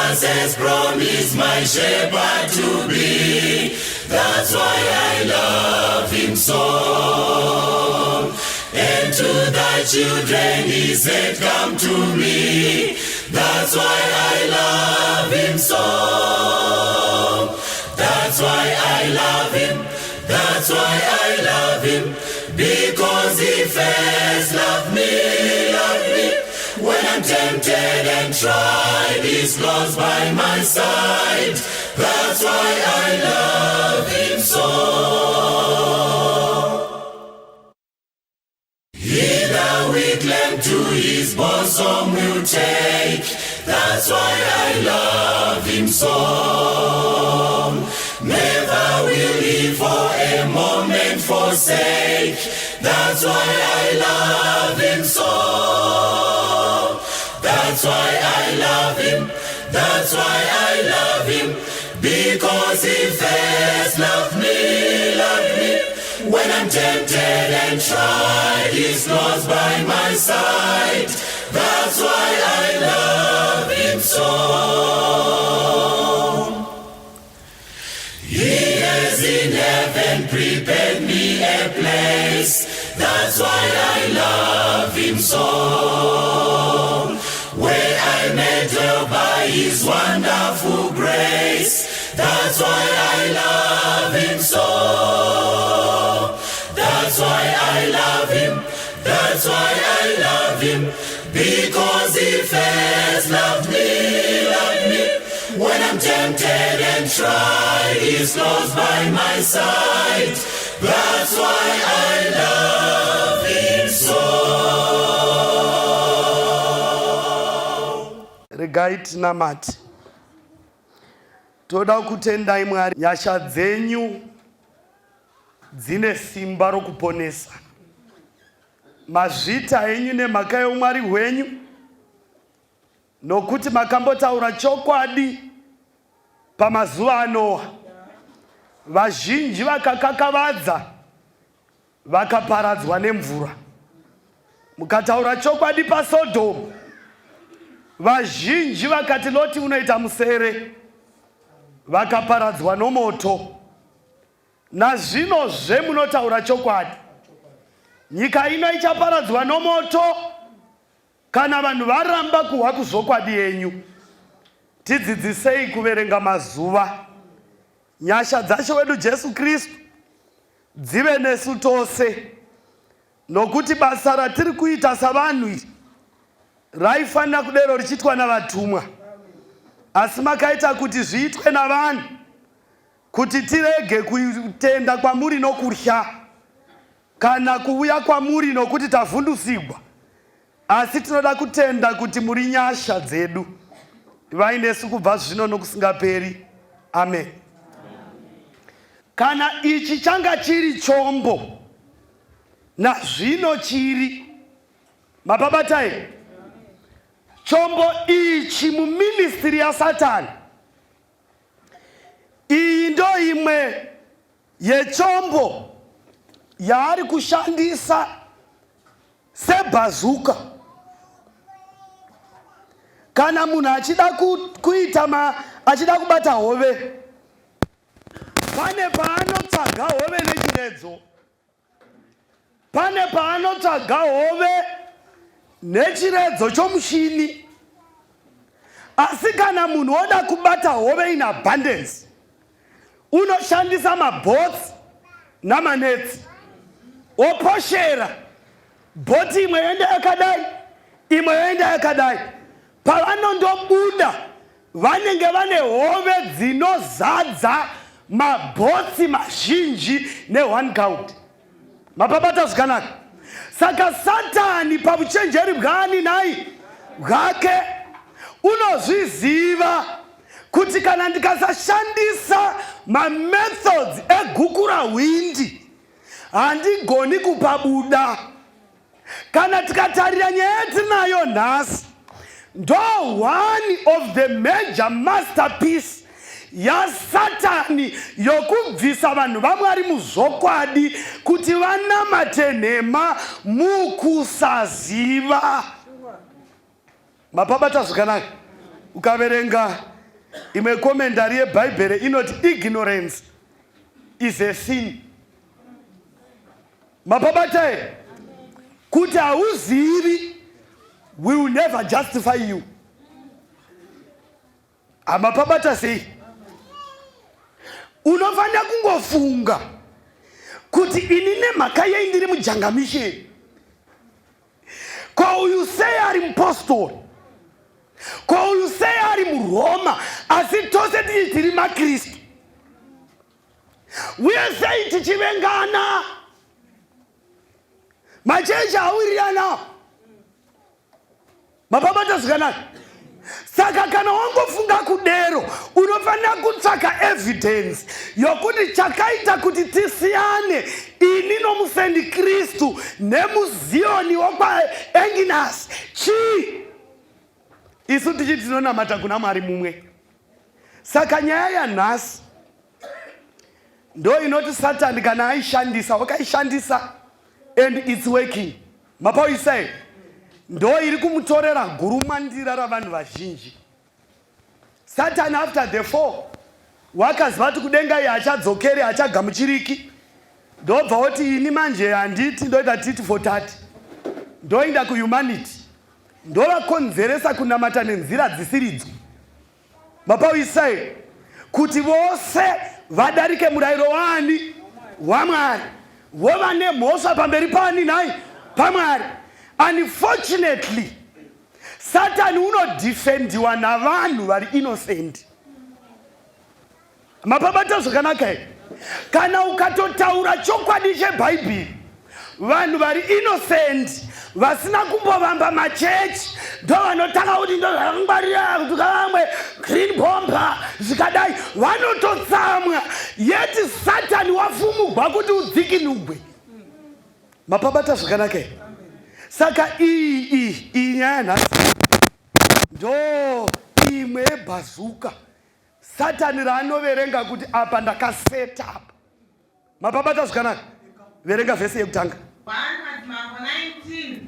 Jesus has promised my shepherd to be. That's why I love him so. And to thy children he said, come to me. That's why I love him so. That's why I love him. That's why I love him. Because he first loved me. When I'm tempted and tried, he's close by my side. That's why I love him so. He that we climb to his bosom will take. That's why I love him so. Never will he for a moment forsake. That's why I love him so. That's why I love him. That's why I love him. Because he first loved me. When I'm tempted and tried, he's close by my side. That's why I love him so. He has in heaven prepared me a place. That's why I love him so. Where I may dwell by his wonderful grace. That's why I love him so. That's why I love him. That's why I love him. Because he first loved me. When I'm tempted and tried, he's close by my side. That's why I love him so. Regai tinamati. Toda kutendai Mwari. Nyasha dzenyu dzine simba rokuponesa. Mazvita enyu nemhaka yeumwari hwenyu. Nokuti makambotaura chokwadi pamazuva anowa. Vazhinji vakakakavadza vakaparadzwa nemvura. Mukataura chokwadi paSodhomu. Vazhinji vakati Loti unoita musere. Vakaparadzwa nomoto. Nazvinozve munotaura chokwadi. Nyika ino ichaparadzwa nomoto kana vanhu varamba kuhwa kuzvokwadi yenyu. Tidzidzisei kuverenga mazuva. Nyasha dzaShe wedu Jesu Kristu dzive nesu tose. Nokuti basa ratiri kuita savanhu iri raifanira kudero richiitwa navatumwa. Asi makaita kuti zviitwe navanhu kuti tirege kutenda kwamuri nokurya kana kuuya kwamuri nokuti tavhundusigwa. Asi tinoda kutenda kuti muri nyasha dzedu. Ivai nesu kubva zvino nokusingaperi. Amen. Kana ichi changa chiri chombo nazvino chiri mababatai. Chombo ichi muministry ya Satani. Iyi ndo imwe yechombo yaari kushandisa sebhazuka. Kana munhu achida achida kubata hove, pane paanotsvaga hove nechiredzo. Pane paanotsvaga hove nechiredzo chomushini. Asi kana munhu oda kubata hove in abundance, unoshandisa mabhotsi namanetsi. Oposhera bhoti imwe yoenda yakadai, imwe yoenda yakadai. Pavanondobuda vanenge vane hove dzinozadza mabhotsi mazhinji ne1 count. Mapabata zvakanaka. Saka Satani pabuchenjeri bwani nai bwake unozviziva kuti kana ndikasashandisa methods egukura windi handigoni kupabuda. Kana tikatarira nyaya tinayo nhasi, ndo one of the major masterpiece yaSatani yokubvisa vanhu vaMwari muzvokwadi kuti vanamate nhema mukusaziva. Mapabata zvakanaka. Ukaverenga imwe komendari yebhaibheri inoti ignorance is a sin. Mapabata here, kuti hauzivi will never justify you. Amapabata sei, unofanira kungofunga kuti ini nemhaka yei ndiri mujangamisheni, ko uyu sei ari mupostori, ko uyu sei ari muroma, asi tose tiri makristu, uye sei tichivengana, machechi hawirirana. Mapabata zvakanaka. Saka kana wangofunga kudero, unofanira kutsvaka evidence yokuti chakaita kuti tisiyane ini nomusendi Kristu nemuzioni wokwaEnginas chii. Isu tichiti tinonamata kuna Mwari mumwe. Saka nyaya yanhasi ndo inoti Satani kana aishandisa, wakaishandisa and it's working. Mapawisai ndo iri kumutorera gurumandira ravanhu vazhinji. Satani after the fall wakaziva kuti kudenga iye achadzokere, achagamuchiriki. Ndobva oti ini manje handiti ndoita titi for tati, ndoenda kuhumanity, ndovakonzeresa kunamata nenzira dzisiridzo. Mapawisai kuti vose vadarike murayiro wani waMwari, vova nemhosva pamberi pani nai paMwari. Unfortunately, Satan unodefendiwa navanhu vari innocent. Mapabata zvakanaka here, kana ukatotaura chokwadi chebhaibheri, vanhu vari innocent vasina kumbovamba machechi ndo vanotanga kuti ndo zvakangwarira kuti kavamwe green bomba zvikadai, vanototsamwa, yeti Satani wafumugwa kuti udzikinugwe. Mapabata zvakanaka here. Saka iyi nyaya nhasi ndo imwe yebhazuka Satani raanoverenga kuti apa ndakaseta apa. Mapabata zvakanaka, verenga vhesi yekutanga. 1:19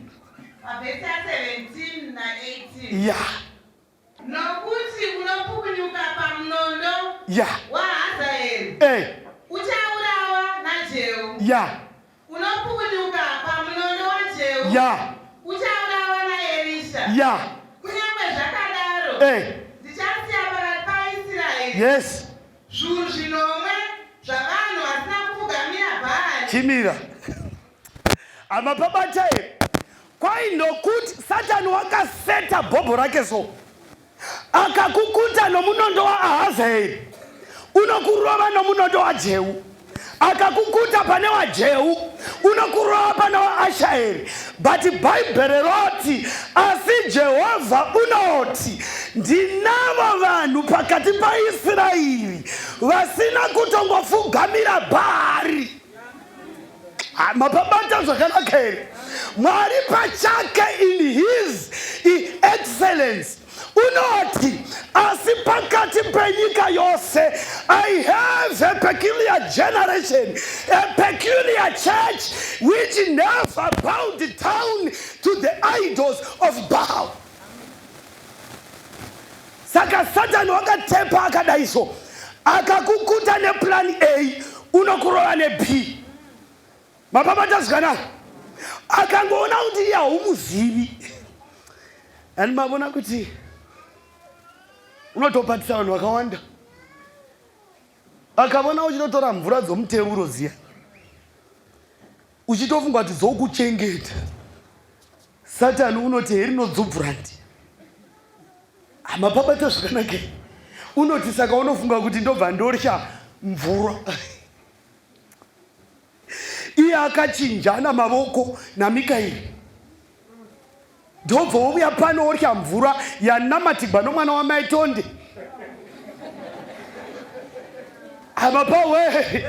vhesi 17 na18. Ya. Nokuti unopukunyuka pamunondo waHazaeri uchaurawa naJehu. Ya. Unopukunyuka pamunondo waJehu uchaurawa naErisha. Ya. Kunyange zvakadaro ndichasiya pakati paIsraeri zviuru zvinomwe zvavanhu vasina kupfugamira Bhaari. Chimira. Amapabata here, kwai nokuti Satani wakaseta bhobho rake so, akakukuta nomunondo waAhazaeri, unokurova nomunondo waJehu, akakukuta pane waJehu, unokurova pane waAshaeri. But bhaibheri roti asi Jehovha unoti ndinavo vanhu pakati paIsraeri vasina kutongofugamira Bhaari. Mapabata zvakanaka here, Mwari pachake in his excellence unoti asi pakati penyika yose I have a peculiar generation, a peculiar church which never bowed down to the idols of Baal. Saka Satani wakatepa akadaiso, akakukuta neplan A, unokurova neB. Mapabata zvakanaka, akangoona kuti iye haumuzivi, and mavona kuti unotopatisa vanhu vakawanda. Akavona uchitotora mvura dzomuteuro ziya, uchitofunga kuti dzokuchengeta, Satani unoti herinodzubvurandi. Mapabata zvakanaka, unoti saka unofunga kuti ndobva ndorya mvura. Iye akachinjana mavoko naMikaeri, ndobva ouya pano orya mvura yanamatigwa nomwana wamaitonde. Amapawe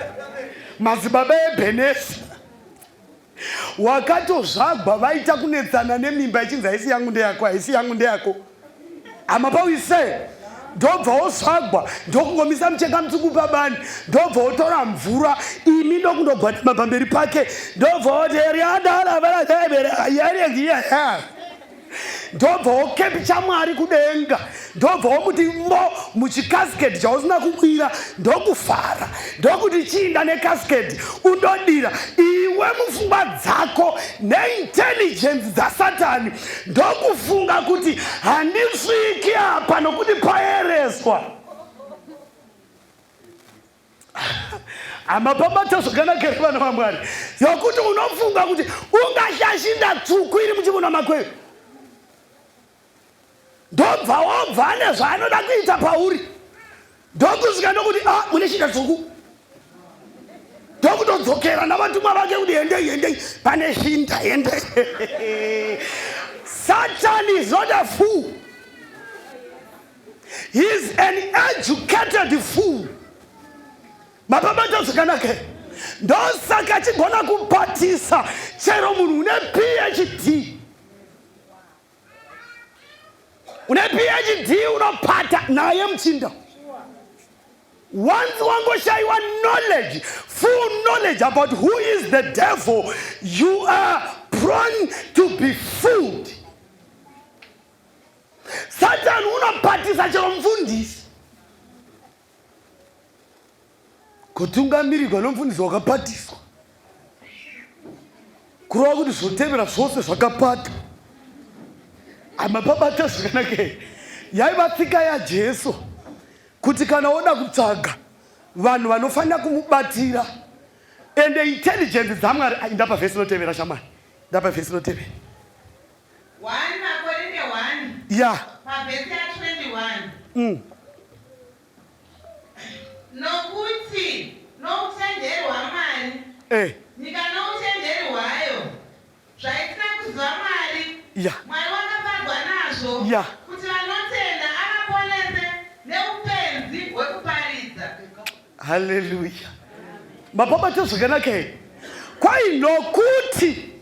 madzibaba eBhenesi wakatozvagwa vaita kunetsana nemimba ichinzi haisi yangu ndeyako, haisi yangu ndeyako. Amapawise ndobva ozvagwa ndokungomisa mucheka mutsvuku pabani, ndobva otora mvura imi ndokundogwadama pamberi pake, ndobva oti riadala ndobvawo kepicha Mwari kudenga, ndobvawo muti mo muchikasiketi chausina kukwira ndokufara, ndokuti chiinda nekasiketi undodira iwe mupfungwa dzako neintelligence dzaSatani ndokufunga kuti handisviki apa nokuti paereswa. Amapabata zvakanakira vana vaMwari yokuti unofunga kuti ungashashinda tsvuku iri muchibuno makweyo, ndobva wobva nezvaanoda kuita pauri, ndokusvika ndokuti mune shinda tsvuku, ndokutodzokera navatumwa vake kuti endei pane shinda endei. Satan is not a fool, he is an educated fool. Mapabata zvakanaka ndosaka achigona kupatisa chero munhu une PhD. Une PhD unopata naye muchinda. Once wangoshayiwa knowledge, full knowledge about who is the devil, you are prone to be fooled. Satan unopatisa chero mufundisi. Kutungamirirwa nomufundisi wakapatiswa kurova kuti zvotevera zvose zvakapata. Amapabata zvakanaka yaiva tsika yaJesu kuti kana oda kutsvaga vanhu vanofanira kumubatira ende intelligence dzaMwari. Ndapa vhesi inotevera shamani, ndapa vhesi inotevera 1 Makorinde 1 ya pavhesi ya 21. Nokuti nouchenjeri hwaMwari nyika nouchenjeri hwayo zvaisina kuziva Mwari, Mwari wakaparwa nazvo kuti vanotenda avaponese neupenzi hwekuparidza. Haleluya. Mapabata zvakanaka kwai nokuti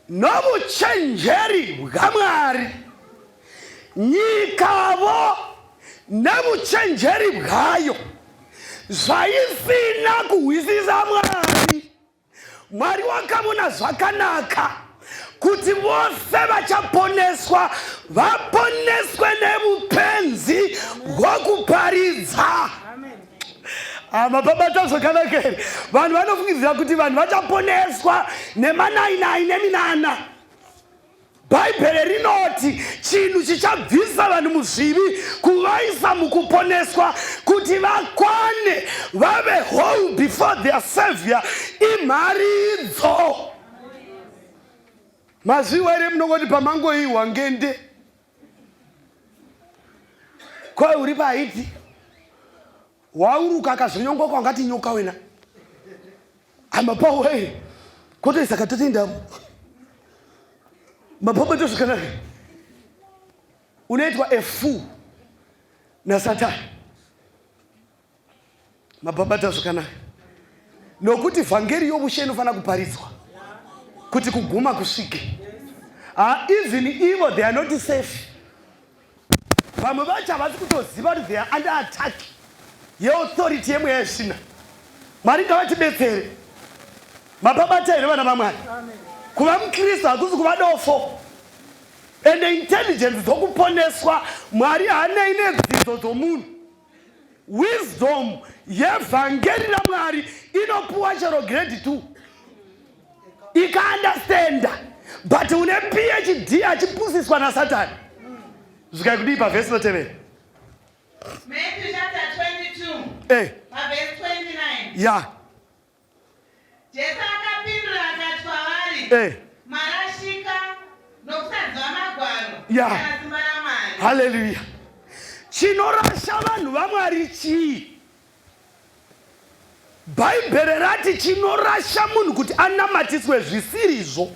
nomuchenjeri hwaMwari nyikavo nemuchenjeri hwayo zvaisina kuhwisisa Mwari. Mwari wakamona zvakanaka kuti vose vachaponeswa vaponeswe nemupenzi hwokuparidza. Amapabata zvakanaka vanhu vanofungidzira kuti vanhu vachaponeswa nemanainai neminana. Bhaibheri rinoti chinhu chichabvisa vanhu muzvivi kuvaisa mukuponeswa kuti vakwane vave whole before their savior imhari idzo. Maziwa ere munongoti pamangoiwa ngende kwai uri paiti wauruka akazonyongoka wangati nyoka wena amapawe koto saka totendapo. Mapabata zvakanaka unaitwa a fool na Satani. Mapabata zvakanaka nokuti vhangeri yomushe inofanira kuparidzwa kuti kuguma kusvike. Even evil they are not safe. Vamwe vacho havasi kutoziva kuti they are under attack yeauthority yemweya yezvina. Mwari ngavatibetsere. Mapabata here vana vaMwari. Kuva muKristu hakusi kuva dofo. Ende intelligence dzokuponeswa Mwari hanei nedzidzo dzomunhu. Wisdom yevhangeri raMwari inopuwa chero grade 2 ikaandastenda, but une PhD achipusiswa naSatani. Zvikakudii pavhesi inotevera Matthew chapter 22 pavhesi 29. Jesu akapindura akati kwavari, marashika nokusadziva magwaro kana simba raMwari. Haleluya. Chinorasha vanhu vaMwari chii? Bhaibheri rati chinorasha munhu kuti anamatiswe zvisirizvo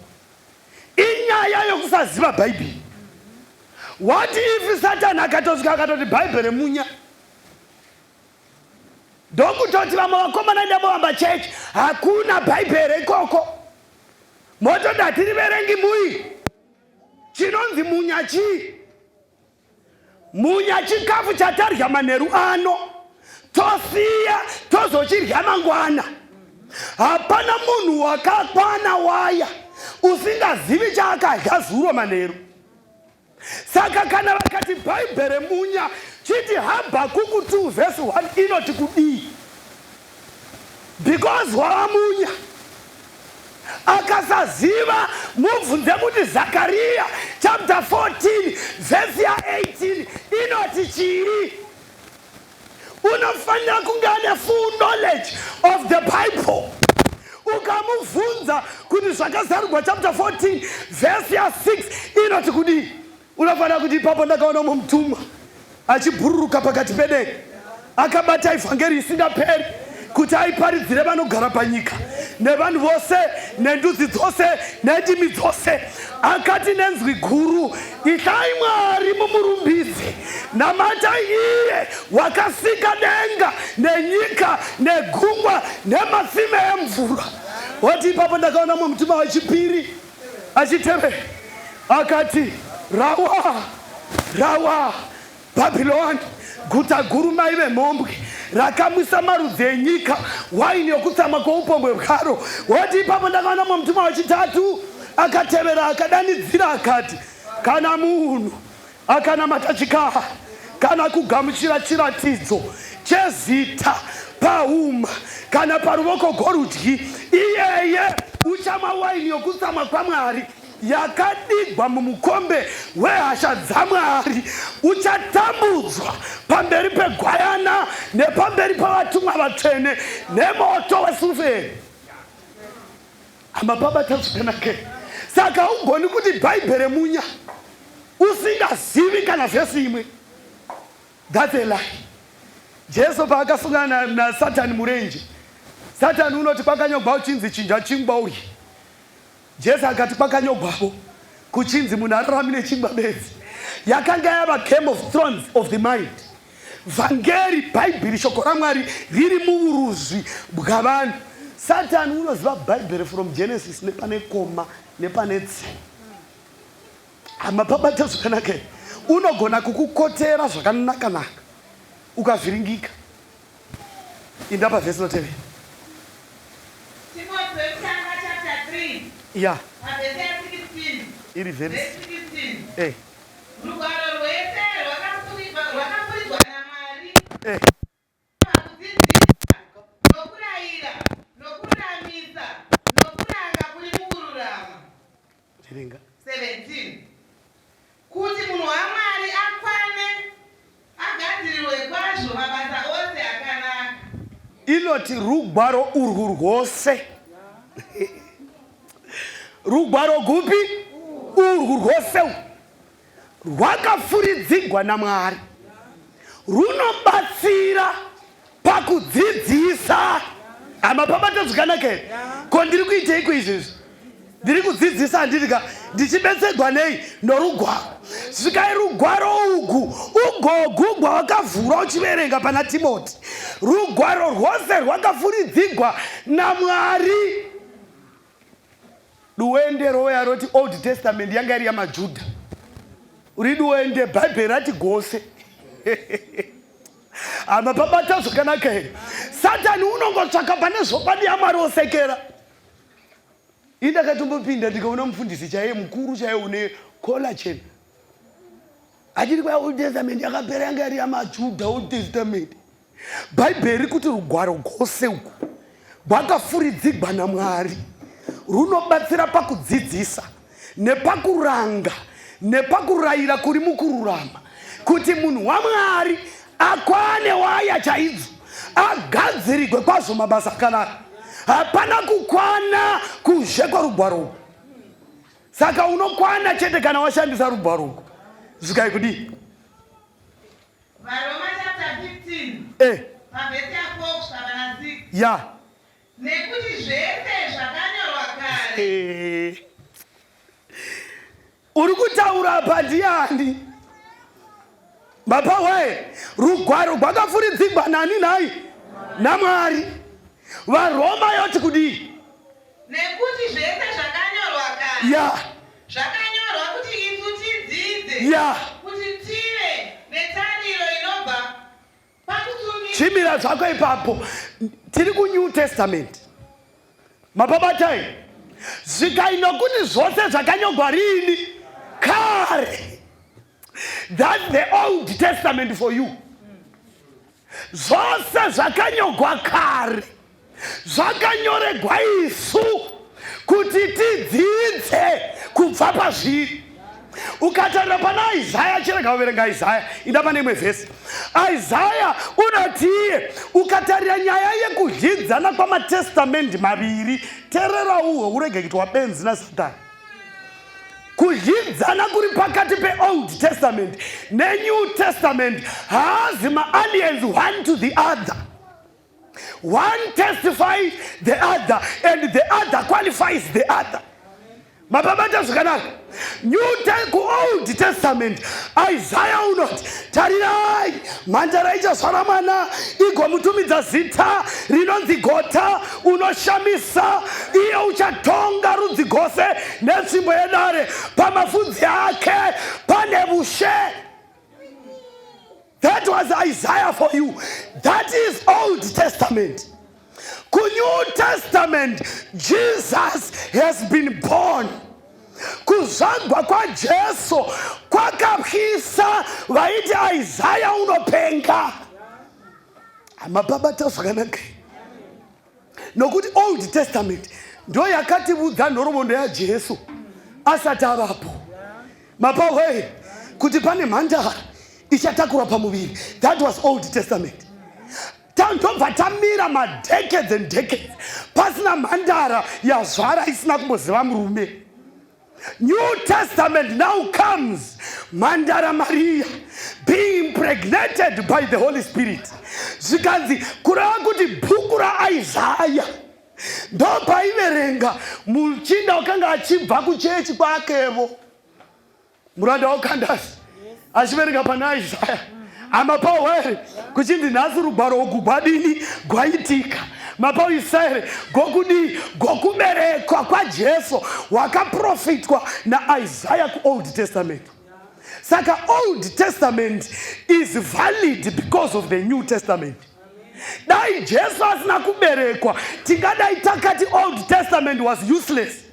inyaya yokusaziva Bhaibheri. What if Satan akatosvika akatoti Bhaibheri munya? Ndokutoti vamwe vakomana ndavovamba chechi hakuna Bhaibheri ikoko. Motoda tiriverengi mui. Chinonzi munya chii? Munya chikafu chatarya manheru ano tosiya tozochirya mangwana. Hapana munhu wakakwana waya usingazivi chaakadya zuro manheru. Saka kana vakati bhaibheri munya, chiti Habhakuku 2 verse 1 inoti kudii? Because wavamunya. Akasaziva mubvunze kuti Zakaria chapter 14 verse 18 inoti chiri? Unofanira kunge ane full knowledge of the Bible. Ukamubvunza kuti zvakazarurwa chapter 14 verse 6 inoti kudii? Unofanira kuti ipapo ndakaona mutumwa achibhururuka pakati pedenge akabata ivhangeri isingaperi kuti aiparidzire vanogara panyika nevanhu vose nendudzi dzose nendimi dzose. Akati nenzwi guru, itai Mwari mumurumbidze, namatai iye wakasika denga nenyika negungwa nematsime emvura. Wati ipapo ndakaona mutumwa wechipiri achitevera akati, rawa rawa Babylon, guta guru mai vemhombwe rakamwisa marudzi enyika, waini yokutsama kwoupombwe bwaro. Wati ipapo ndakaona mutumwa wechitatu akatevera akadanidzira akati, kana munhu akanamata chikaha kana kugamuchira chiratidzo chezita pauma kana paruoko gorudyi, iyeye uchamwa waini yokutsama kwaMwari yakadigwa mumukombe wehasha dzaMwari. Uchatambudzwa pamberi pegwayana nepamberi pavatumwa vatsvene nemoto wesulferi. Amababa zvakanaka. Saka ugoni kuti bhaibheri munya usingazivi kana vhesi imwe. That's a lie. Jesu paakasungana naSatani murenje, Satani unoti kwakanyogwa uchinzi chinja chingwa uye. Jesu akati kwakanyogwapo kuchinzi munhu araramire chingwa bedzi. Yakanga yava Game of Thrones of the mind. Vhangeri bhaibheri shoko raMwari riri muuruzvi bwavanhu. Satani unoziva bhaibheri from Genesis nepane koma nepane tse. Amapabata zvakanaka. Unogona kukukotera zvakanaka ukavhiringika. Inda pavhesi notevera. Yeah. Iri verse 16. Rugwaro rwese rwakafurirwa naMwari. Nokurayira, nokuramisa, nokuranga kuri mukururama. 17. Kuti munhu waMwari akwane agadzirirwe kwazvo mabasa ose akanaka. Inoti rugwaro urwu rwose. Rugwaro gupi? Urwu rwose rwakafuridzigwa naMwari, runobatsira pakudzidzisa. Amapabata zvakanaka. Ko ndiri kuiteiko izvezvi? Ndiri kudzidzisa ndirika ndichibetserwa nei? Norugwaro. Svikai rugwaro ugu ugogugwa wakavhura uchiverenga pana Timoti. Rugwaro rwose rwakafuridzigwa naMwari. Duende roya roti Old Testament yanga iri yamaJudha. Uri duende bhaibheri rati gose. Amapabata zvakanaka here. Satani unongotsvaka pane zvokwadi yaMwari osekera. Indakatombopinda ndikaona mufundisi chaiye mukuru chaiye une kola chena. Achiri kwa Old Testament yakapera yanga iri yamaJudha Old Testament. Bhaibheri kuti rugwaro gose uku rwakafuridzigwa naMwari. Runobatsira pakudzidzisa nepakuranga nepakurayira kuri mukururama, kuti munhu waMwari akwane waya chaidzo, agadzirigwe kwazvo mabasa akanaka. Hapana kukwana kuzhekwa rugwaro. Saka unokwana chete kana washandisa rugwaro. Zvikai kudii? Varoma chapter 15. Pavhesi ya 4 kusvika na 6. Yeah. Nekuti zvese zvakanyorwa kare. Uri kutaura apa ndiani? Baba we, rugwaro rwakafuridzigwa nani nai? naMwari. VaRoma yoti kudii? Nekuti zvese zvakanyorwa kare. Yeah. Zvakanyorwa kuti isu tidzidze. Yeah. Kuti tive netariro inobva pakutsungirira. Chimira zvako ipapo. Tiri kuNew Testament. Mababatai. Zvikaino kuti zvose zvakanyorwa rini? Kare. That's the Old Testament for you. Zvose zvakanyogwa kare, zvakanyorerwa isu kuti tidzidze kubva pazviri. Ukatarira pana Isaya, chirega kuverenga Isaya, enda pane imwe vhesi. Isaya unoti ukatarira nyaya yekudyidzana kwamatestamenti maviri, teerera uho urege kuitwa benzi naSatani. Kudyidzana kuri pakati pe-Old Testament ne-New Testament haazi ma-aliens one to the other. One testifies the other and the other qualifies the other. Mapabata zvakanaka. Old Testament, Isaiah unoti tarirai mhandara ichazvara mwana igomutumidza zita rinonzi Gota, unoshamisa, iye uchatonga rudzi gose netsvimbo yedare, pamafudzi ake pane ushe. That was Isaiah for you. That is Old Testament. New Testament, Jesus has been born. Kuzagwa kwa Jesu kwakapisa vaiti Isaiah unopenga. Amababa zvakanaka. Nokuti Old Testament ndo yakatibudza nhoroondo yaJesu asati avapo. Mapawe kuti pane mhandara ichatakura pamuviri. That was Old Testament. Tandobva tamira ma-decades and decades pasina mhandara yazvara isina kumboziva murume. New Testament now comes, Mandara Maria being impregnated by the Holy Spirit. Zvikanzi kurava kuti bhuku raIsaya ndopaiverenga muchinda wakanga achibva kuchechi kwakevo, muranda wakandasi achiverenga pana Isaya. Amapawe kuchindi nhasi rugwaro ugu gwadini gwaitika. Mapawe Isaya gokuberekwa kwaJesu wakaprofitwa naIsaiah ku-Old Testament. Saka Old Testament is valid because of the New Testament. Dai Jesu asina kuberekwa tingadai takati Old Testament was useless.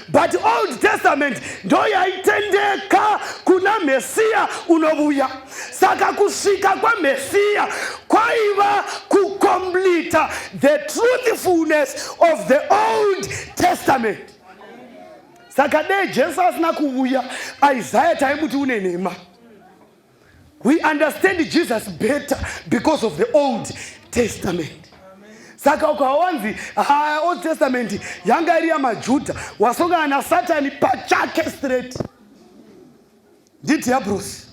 But Old Testament ndo yaitendeka kuna Mesia unovuya. Saka kusvika kwa Mesia kwaiva kukompleta the truthfulness of the Old Testament. Saka de Jesu asina kuvuya, Isaiah taimuti unenema. We understand Jesus better because of the Old Testament. Saka ukawanzi Old Testament yanga iri yamaJudha wasongana na Satani pachake straight. Nditi ya Bruce.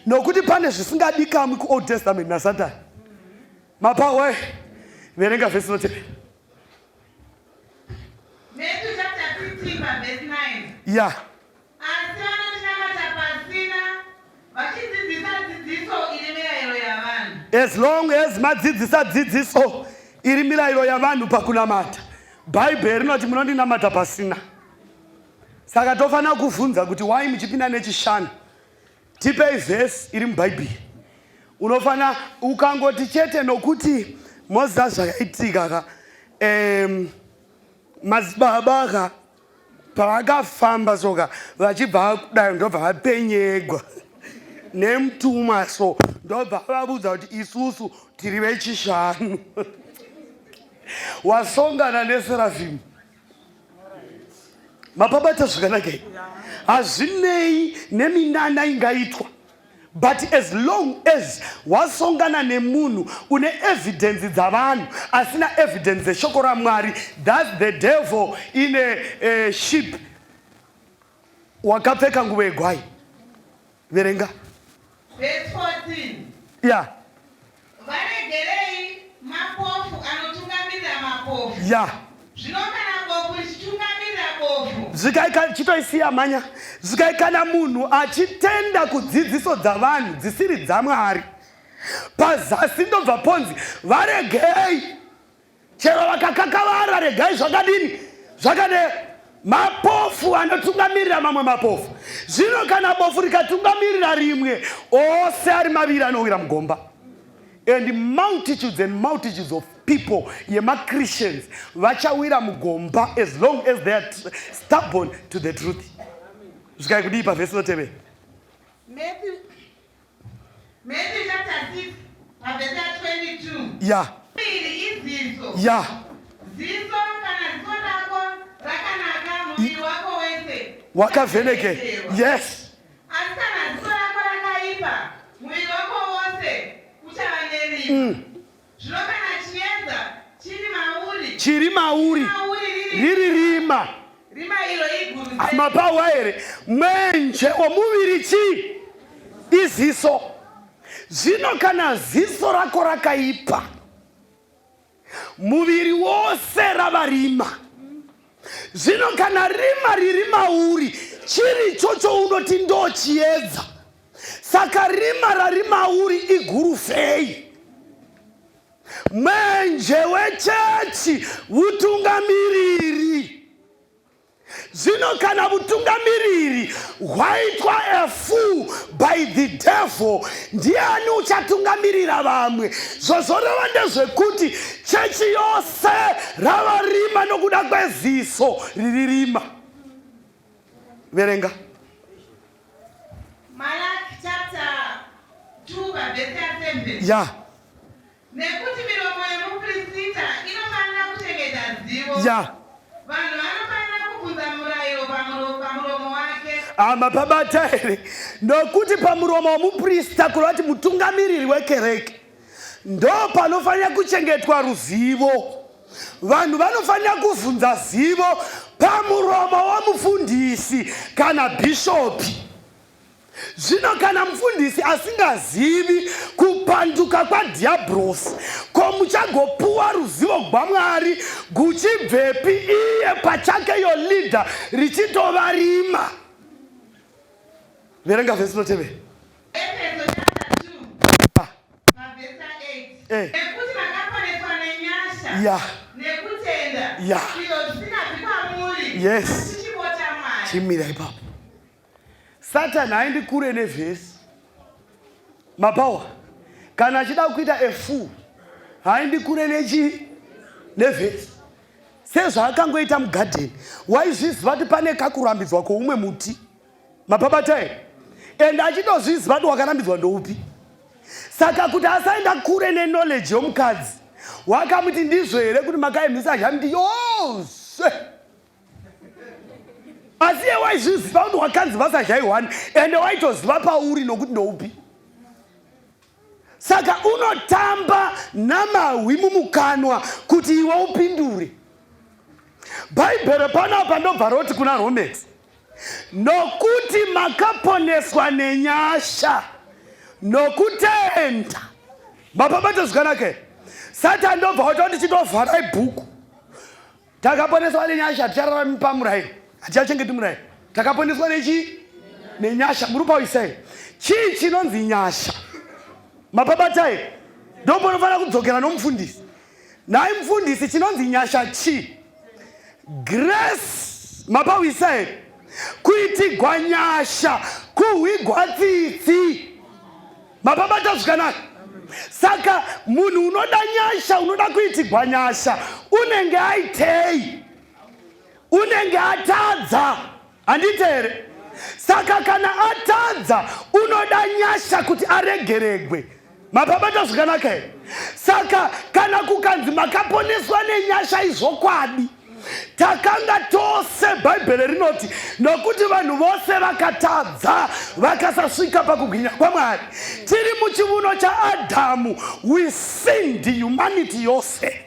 Nokuti pane zvisingadikami ku-Old Testament naSatani. Mapawe verenga vhesi note. Matthew chapter 15 verse 9. Yeah. Asi vanotinamata pasina vachidzidzisa dzidziso ine mirayiro yavanhu. As long as madzidzisa dzidziso iri mirayiro yavanhu pakunamata, Bhaibheri rinoti munondinamata pasina. Saka tofanira kuvhunza kuti why muchipinda nechishanu tipei vhesi iri mubhaibheri. Unofanira ukangoti chete nokuti Mozisi zvakaitika ka madzibaba ka pavakafamba soka vachibva kudai ndobva vapenyegwa nemutuma, so ndobva vavudza kuti isusu tiri vechishanu. Wasongana neSerafimu. Mapabata zvakanaka. Hazvinei neminana ingaitwa. But as long as wasongana nemunhu une evidence dzavanhu asina evidence dzeshoko raMwari, that's the devil in a sheep. Wakapfeka nguo yegwai. Verenga. Verse 14. Yeah. Varegerei mapofu anotungamirira mapofu. Yeah. Zvinokana bofu richitungamirira bofu. Zvikaika chitoisiya manya. Zvikaikana munhu achitenda kudzidziso dzavanhu dzisiri dzaMwari, pazasi ndobva ponzi varegei. Chero vakakakavara regai zvakadini? Zvakadero. Mapofu anotungamirira mamwe mapofu. Zvino kana bofu rikatungamirira rimwe, ose ari maviri anowira mugomba. And multitudes and multitudes of people, Christians, vachawira mugomba as long as they are stubborn to the truth. Zvikai kudipa vhesi notevera. Matthew Matthew chapter 6, verse 22. Yeah. Iziso. Yeah. Ziso kana ziso lako rakanaka muviri wako wese. Wakavheneke. Yes. Asi kana ziso lako rakaipa muviri wako wose uchava nerima. Zvino kana chiedza chiri mauri riri rima. Rima iro iguru. Mapawa here mwenje womuviri chi iziso. Zvino kana ziso rako rakaipa muviri wose rava rima. Zvino kana rima riri mauri chiri chocho unoti ndo chiedza. Saka rima rari mauri iguru sei. Mwenje wechechi utungamiriri. Zvino kana utungamiriri hwaitwa a fool by the devil, ndiani uchatungamirira vamwe? Zvozoreva ndezvekuti chechi yose rava rima nokuda kweziso riri rima. Verenga. Malachi chapter 2 verse 7. Yeah. Nekuti miromo yemuprista inofanira kuchengeta zivo. Yeah. Vanhu vanofanira kubvunza murayiro pamuromo wake. Mapabata here nokuti pamuromo womuprista kurati mutungamiriri wekereke ndo panofanira kuchengetwa ruzivo. Vanhu vanofanira kubvunza zivo pamuromo womufundisi kana bhishopi. Zvino kana mufundisi asingazivi kupanduka kwadhiabhrosi, ko muchagopuwa ruzivo rwaMwari guchibvepi iye pachake yo leader richitova rima? Verenga vhesi notevera. Efeso chapter 2 verse 8. Nekuti makaponeswa nenyasha. Yeah. Nekutenda. Yeah. Izvo zvisingabvi kwamuri. Yes. Chichipo chaMwari. Chimira ipapo. Satan haendi kure nevhesi. Mapawa kana achida kuita a fool haendi kure nevhesi. Sezvaakangoita mugadheni, waizviziva kuti pane kakurambidzwa kwoumwe muti. Mapabatai. And achitozviziva kuti wakarambidzwa ndoupi. Saka kuti asaenda kure neknowledge yomukadzi, wakamuti ndizvo here kuti makaemisa zhamiti yose. Asi iye waizviziva kuti wakanzi basa zvaiwani ende waitoziva pauri nokuti ndoupi. Saka unotamba namahwi mumukanwa kuti iwe upindure. Bhaibheri panapa ndobva roti kuna Romans, nokuti makaponeswa nenyasha nokutenda. Mapabata zvikanaka. Satan ndobva kuti chitovhara ibhuku. Takaponeswa nenyasha tichararama pamurayiro. Hatichachengeti murayiro. Takaponeswa nenyasha. Muri pauisei chii chinonzi nyasha? Mapabatai ndombonofana kudzokera nomufundisi. Nai mufundisi chinonzi nyasha chi? Grace. Mapauisei kuitigwa nyasha kuhwigwa tsitsi. Mapabata zvikanaka. Saka munhu unoda nyasha, unoda kuitigwa nyasha, unenge aitei, unenge atadza. Handiti here? Saka kana atadza unoda nyasha kuti aregeregwe. Mapabata zvikanaka here? Saka kana kukanzi makaponeswa nenyasha izvokwadi, takanga tose Bhaibheri rinoti nokuti vanhu vose vakatadza vakasasvika pakugwinya kwaMwari. Tiri muchiuno chaAdhamu, we sinned humanity yose.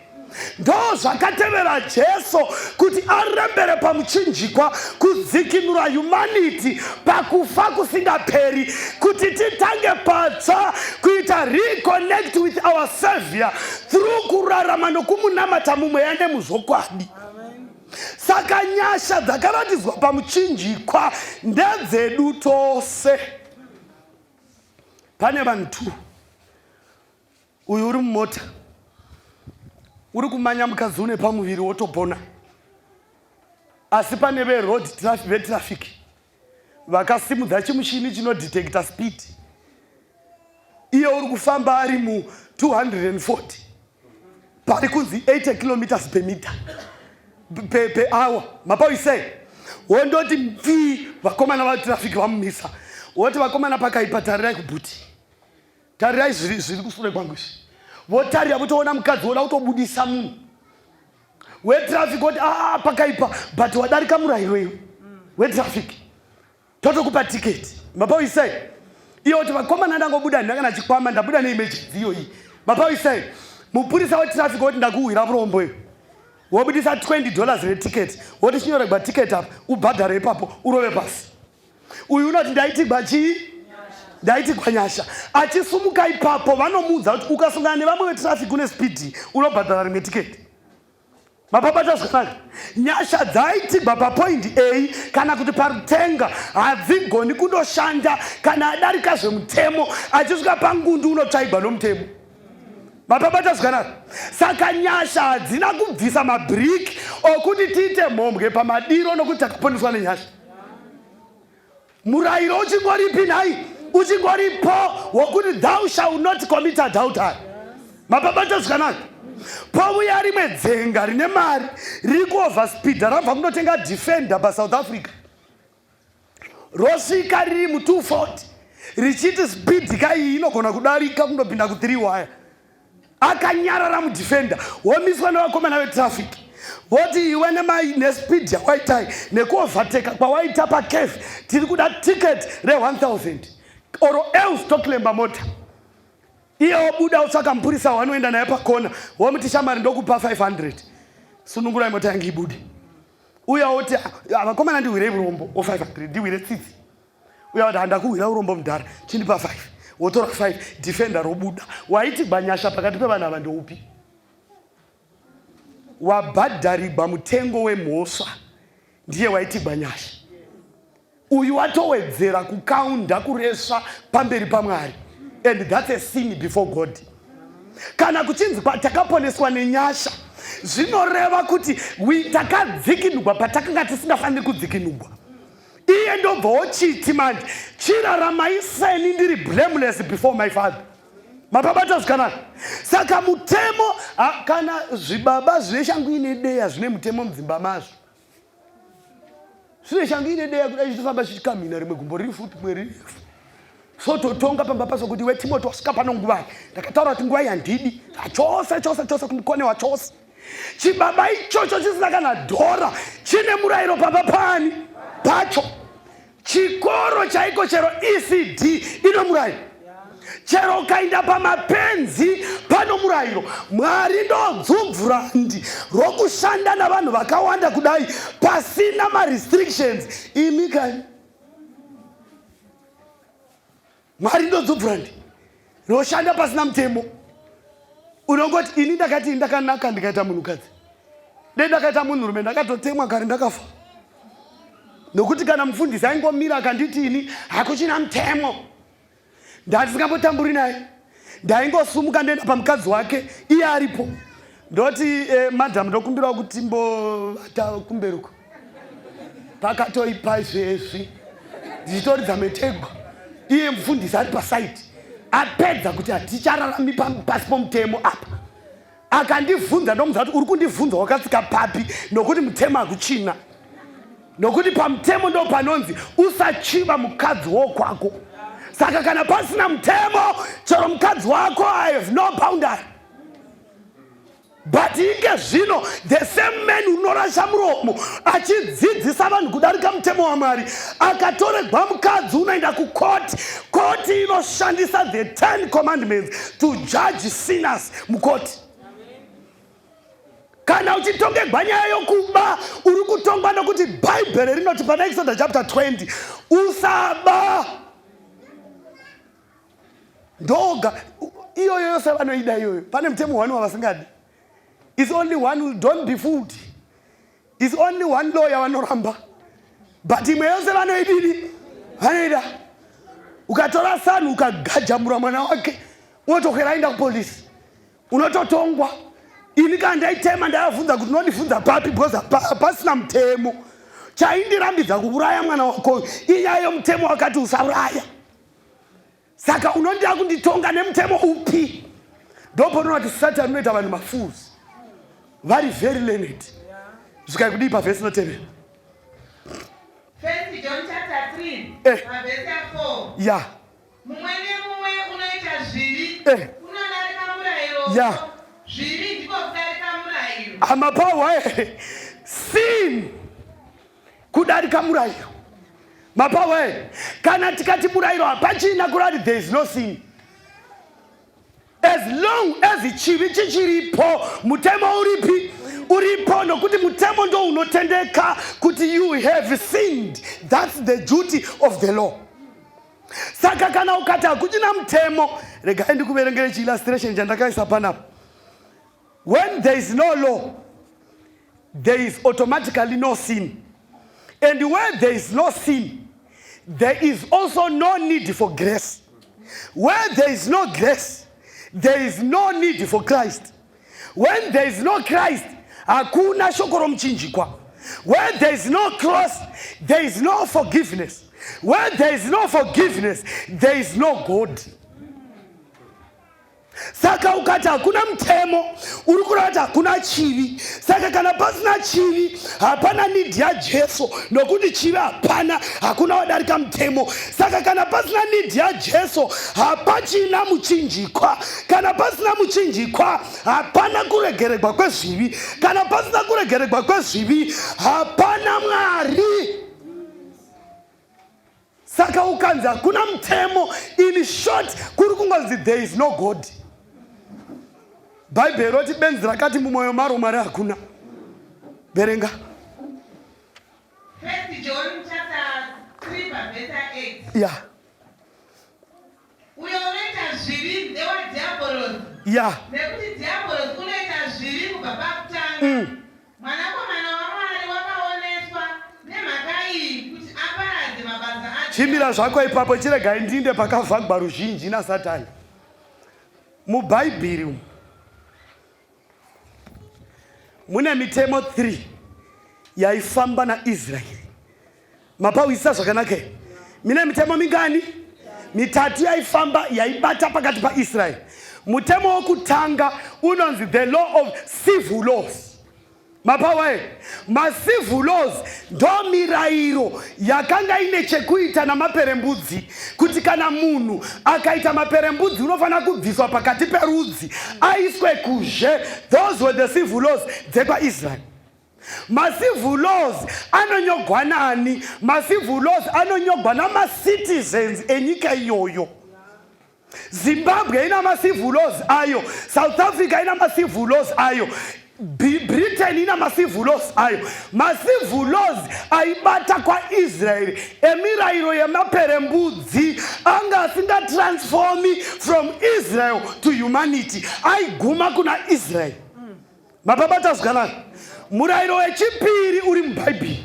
Ndo zvakatevera Jesu kuti arembere pamuchinjikwa kudzikinura humanity pakufa kusingaperi, kuti titange patsva kuita reconnect with our Savior through kurarama nokumunamata mumweya nemuzvokwadi. Saka nyasha dzakaratidzwa pamuchinjikwa ndedzedu tose. Pane vanhu tu, uyu uri mumota, uri kumanya mukadzi une pamuviri wotopona. Asi pane vetrafiki vakasimudza chimushini chinodetecta speed. Iye uri kufamba ari mu 240 pari kunzi 80 kilometers per meter per hour. Mapauisei wondoti mfi vakomana vatrafiki vamumisa, woti vakomana pakaipa tarirai kubhuti, tarirai zviri kusure kwangu izvi. Votarira votoona mukadzi wona utobudisa munhu wetraffic woti pakaipa but wadarika murayiro iwe wetraffic totokupa tiketi mapawisai iyo kuti vakomana ndangobuda ndakana chikwama ndabuda neemergency iyo iyi mapawisai mupurisa wetraffic woti ndakuhwira murombo iyo wobudisa $20 retiketi woti chinyoregwa tiketi apa ubhadhare ipapo urove pasi. Uyu unoti ndaitigwa chii ndaitigwa nyasha achisumuka ipapo vanomuudza kuti ukasungana nevamwe vetraffic une spidi unobhadhara rimwe tiketi. Mapapata zvakanaka nyasha dzaitigwa papoindi A kana kuti parutenga hadzigoni kundoshanda kana adarika zvemutemo achisvika pangundu unotsvaigwa nomutemo. Mapapata zvakanaka saka nyasha hadzina kubvisa mabhiriki okuti tiite mhombwe pamadiro nokuti takaponeswa nenyasha. Murayiro uchingoripi nhai uchingoripo wokuti thou shall not commit adultery. Mapapata zvakanaka pauya rimwe dzenga rine mari riri kuoverspeeda rabva kundotenga defender paSouth Africa rosvika riri mu240 richiti speed kai inogona kudarika kundopinda ku3 wire akanyarara mudefender womiswa nevakomana vetraffic voti iwe nespeed yawaitai nekuovateka kwawaita pacafe tiri kuda tiketi re1000 oro else toklemba mota. Iye wobuda utsvaka mupurisa wanoenda naye pakona womuti shamari ndokupa 500 sunungurai mota yangu ibude. Uya woti vakomana ndihwirei urombo o500 ndihwire tsitsi. Uya woti handakuhwira urombo mudhara chindipa 5 wotora 5 defender robuda waitigwa nyasha pakati pevanhu ava ndoupi wabhadharigwa mutengo wemhosva ndiye waitigwa nyasha. Uyu watowedzera kukaunda kuresva pamberi paMwari and that's a sin before God. Kana kuchinzi takaponeswa nenyasha zvinoreva kuti takadzikinurwa patakanga tisingafaniri kudzikinurwa. Iye ndobva wochiti manje chiraramai seni ndiri blameless before my father. Mapapata zvakanaka saka mutemo kana zvibaba zvine shangu ine deya zvine mutemo mudzimba mazvo zvine shangu ine deya kudai chitofamba chichikamhina rimwe gumbo riri futi rimwe riri refu sototonga pamba paso kuti weTimoti wasvika pano nguva ndakataura kuti nguva yandidi chose kumukonewa chose chibaba ichocho chisina kana dhora chine murayiro pamba pani pacho. Chikoro chaiko chero ECD ino murayiro chero ukaenda pamapenzi pano murayiro. Mwari ndodzubvurandi rokushanda navanhu vakawanda kudai pasina marestrictions imi kani. Mwari ndodzubvurandi roshanda pasina mutemo. Unongoti ini ndakati ndakanaka ndikaita munhukadzi ndakaita munhurume ndakatotemwa kare ndakafa nokuti kana mufundisi aingomira akanditi ini hakuchina mutemo ndatisingambotamburi naye ndaingosumuka ndoenda pamukadzi wake iye aripo ndoti madhamu ndokumbirawo kuti mbovata kumberuko pakatoipa izvezvi ndichitoridza metegwa iye mufundisi ari pasaiti apedza kuti hatichararami pasi pomutemo apa akandibvunza ndomudza kuti uri kundibvunza wakatsika papi nokuti mutemo hakuchina nokuti pamutemo ndo panonzi usachiva mukadzi wokwako. Saka kana pasina mutemo chero mukadzi wako I have no boundary. But ike zvino the same man unorasha muromo achidzidzisa vanhu kudarika mutemo waMwari akatoregwa mukadzi unoenda kukoti koti inoshandisa the 10 commandments to judge sinners mukoti. Kana uchitongegwa nyaya yokuba uri kutongwa nokuti bhaibheri rinoti pana Exodus chapter 20 usaba ndoga iyoyo yose vanoida iyoyo. Pane mutemo wanu wavasingadi. It's only one who don't be fooled. It's only one lawyer vanoramba. But imwe yose vanoidini vanoida. Ukatora sanu ukagajamura mwana wake unotokwera aenda kupolisi unototongwa. Ini kana ndaitema ndavunza kuti unondifunza papi because pasina mutemo chaindirambidza kuuraya mwana wako iyayo mutemo wakati usauraya. Saka unondida kunditonga nemutemo upi? Ndopo noti Satan unoita vanhu mafools very very learned. Zvikai kudii pavhesi notevera 1 John chapter 3 verse 4 ya mumwe nemumwe unoita zvivi unodarika murayiro. Zvivi ndiko kudarika murayiro. Amapawa sin kudarika murayiro. Mapawa kana tikati murayiro hapachina kurati there is no sin. As long as chivi chichiripo mutemo uripo nokuti mutemo ndo unotendeka kuti you have sinned. That's the duty of the law. Saka kana ukati hakuchina mutemo, regai ndikuverengere illustration chandakaisa panapo. When there is no law, there is automatically no sin. And where there is no sin, there is also no need for grace. Where there is no grace, there is no need for Christ. When there is no Christ, hakuna shokoro mchinjikwa. Where there is no cross, there is no forgiveness. Where there is no forgiveness, there is no God. Saka ukati hakuna mtemo, urukurati hakuna chivi. Saka kana pasina chivi, hapana need ya Jesu. Nokuti chivi hapana, hakuna wadarika mtemo. Saka kana pasina need ya Jesu, hapachina muchinjikwa. Kana pasina muchinjikwa, hapana kuregerekwa kwe zvivi. Kana pasina kuregerekwa kwe zvivi, hapana Mwari. Saka ukanzi hakuna mtemo. In short, kurukungazi there is no God. Bible roti benzi rakati mumoyo maro mari hakuna. Berenga. 1 John chapter 3 verse 8. Yeah. Uyonoita zvivi ndewa diabolos. Yeah. Nekuti diabolos unoita zvivi kubva pakutanga. Mwanakomana waMwari wakaoneswa nemhaka iyi kuti aparadze mabasa ake. Chimira zvako ipapo chiregai ndinde pakavhagwa ruzhinji naSatani. MuBhaibheri mune mitemo 3 yaifamba naIsraeri. Mapawisa zvakanaka. Mine mitemo mingani? 3 yaifamba yaibata pakati paIsraeri. Mutemo wokutanga unonzi the law of civil laws. Mapawa civil laws ndo mirayiro yakanga ine chekuita namaperembudzi, kuti kana munhu akaita maperembudzi unofana kubviswa pakati perudzi aiswe kuzhe. Those were the civil laws dzekwaIsrael. Civil laws anonyogwa nani? Civil laws anonyogwa namacitizens enyika iyoyo. Zimbabwe ina civil laws ayo, South Africa ina civil laws ayo, Britain ina civil laws ayo. Civil laws aibata kwa Israel. Emirayiro yemaperembudzi anga asinga transformi from Israel to humanity. Aiguma kuna Israel. Mapabata zganaka. Murayiro wechipiri uri muBhaibheri.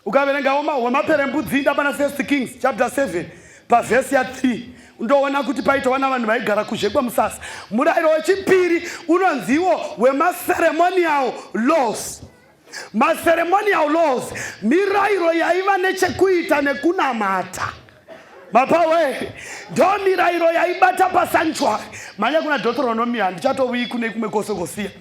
Ukaverenga wemaperembudzi ndapana 1 Kings chapter 7 paverse ya 3. Ndoona kuti paita vana vanhu vaigara kuzhekwa musasa. Murayiro wechipiri unonziwo wemaceremonial laws. Maceremonial laws mirayiro yaiva nechekuita nekunamata. Mapawe ndo mirayiro yaibata pasanctuary. Manya kuna Deuteronomy handichatovi kune kumwe kosokosiya.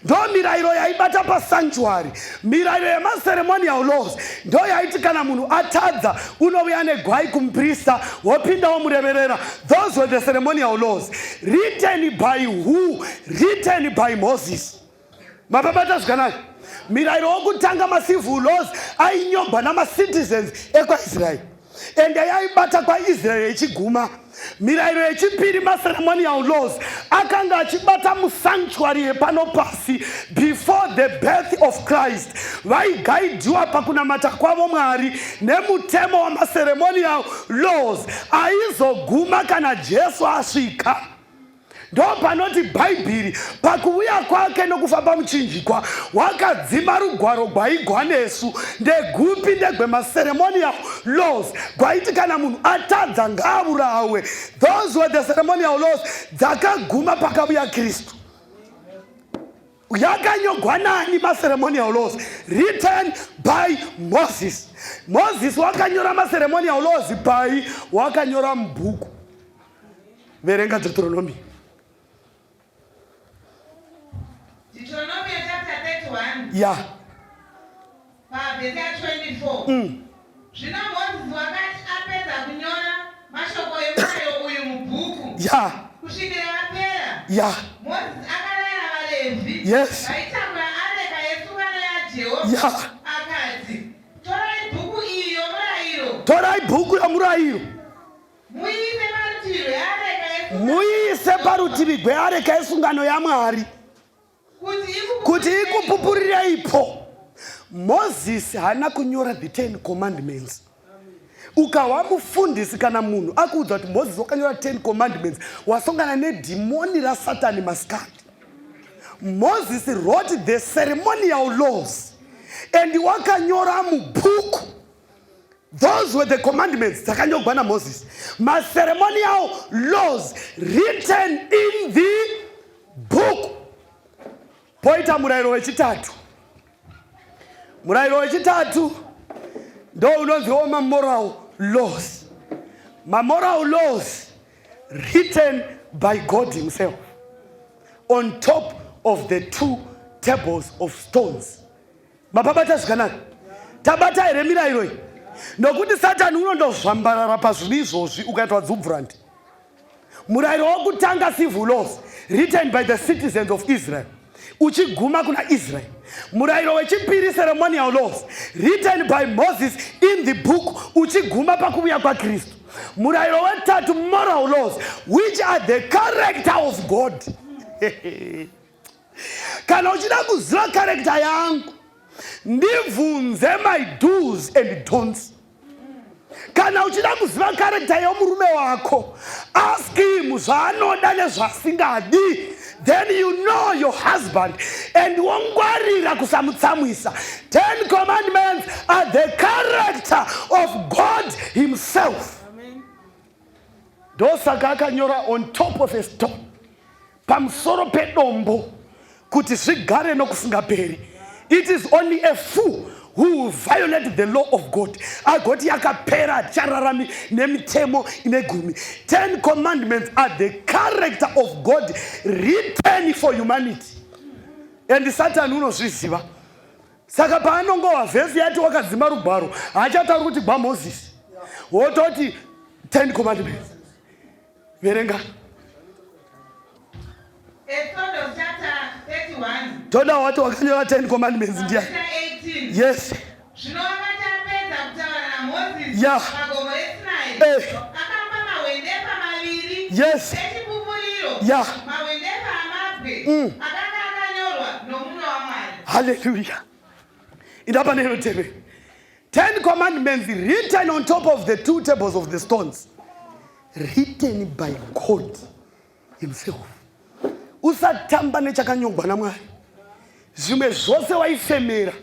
Ndo mirayiro yaibata pasanctuary. Mirayiro yemaceremonial laws ndo yaiti kana munhu atadza unovuya negwai kumuprista wopinda womureverera. Those were the ceremonial laws. Written by who? Written by Moses. Mapabata zvakanaka. Mirayiro wokutanga civil laws ainyogwa namacitizens ekwaIsrael. And yaibata kwaIsrael ichiguma. Mirayiro yechipiri maceremonial laws akanga achibata musanctuary yepano pasi before the birth of Christ. Vaigaidiwa pakunamata kwavo Mwari nemutemo wa maceremonial laws aizoguma kana Jesu asvika. Ndo panoti Bhaibheri pakuuya kwake nokufamba muchinjikwa wakadzima rugwaro gwaigwa nesu ndegupi ndegwemaceremonial laws gwaiti kana munhu atadza ngaavurawe. Those were the ceremonial laws dzakaguma pakauya Kristu. Yakanyogwa nani maceremonial laws? Written by Moses. Moses wakanyora maceremonial laws wakanyora mubhuku. Verenga Deuteronomy. Deuteronomy chapter 31. Yeah. Verse 24. Zvino Moses wakati apedza kunyora mashoko emurayiro uyu mubhuku. Yeah. kusvikira vapera. Yeah. Moses akarayira vaRevhi Yes. vaitakura areka yesungano yaJehovha. Yeah. Akati, torai bhuku iyi yomurayiro. Torai bhuku yomurayiro. Muiise parutivi rweareka yesungano. Muiise parutivi rweareka yesungano yaMwari. Kuti ikupupurire ipo. Moses hana kunyora the 10 commandments. Ukawa mufundisi kana munhu akuudza kuti Moses wakanyora 10 commandments, wasongana nedhimoni raSatani masikati. Moses wrote the ceremonial laws and wakanyora mubhuku. Those were the commandments dzakanyorwa naMoses. Ceremonial laws written in the book. Poita murayiro wechitatu. Murayiro wechitatu ndo unonziwa moral laws. Moral laws written by God himself on top of the 2 tables of stones. Mapabata zvikanaka. Tabata here mirayiro iyi. Nokuti Satani unondozvambarara pazvinhu izvozvi ukaitwa dzubvurandi. Murayiro wokutanga civil laws written by the citizens of Israel. Uchiguma kuna Israel. Murayiro wechipiri ceremonial laws written by Moses in the book uchiguma pakuuya kwaKristu. Murayiro wetatu moral laws which are the character of God. Kana uchida kuziva character yangu, ndibvunze my do's and don'ts. Kana uchida kuziva character yomurume wako, ask him zvaanoda nezvasingadi. Then you know your husband and wongwarira kusamutsamwisa. 10 commandments are the character of God himself. Ndosaka akanyora on top of a stone, pamusoro pedombo, kuti zvigare nokusingaperi. It is only a fool who violated the law of God. Agoti yakapera chararami nemitemo inegumi. 10 commandments are the character of God written for humanity. And Satan unozviziva. Saka paanongova vhesi yati wakadzima rugwaro, hachatauri kuti gwaMozisi. Wototi 10 commandments. Verenga. Exodus chapter 31. Toda watu wakanyora 10 commandments ndia. Yes. Yeah. Yes. Yeah. Hallelujah. Inapanero tebe. 10 commandments written on top of the 2 tables of the stones. Written by God himself. Usatamba nechakanyogwa naMwari. Zvimwe zvose waifemera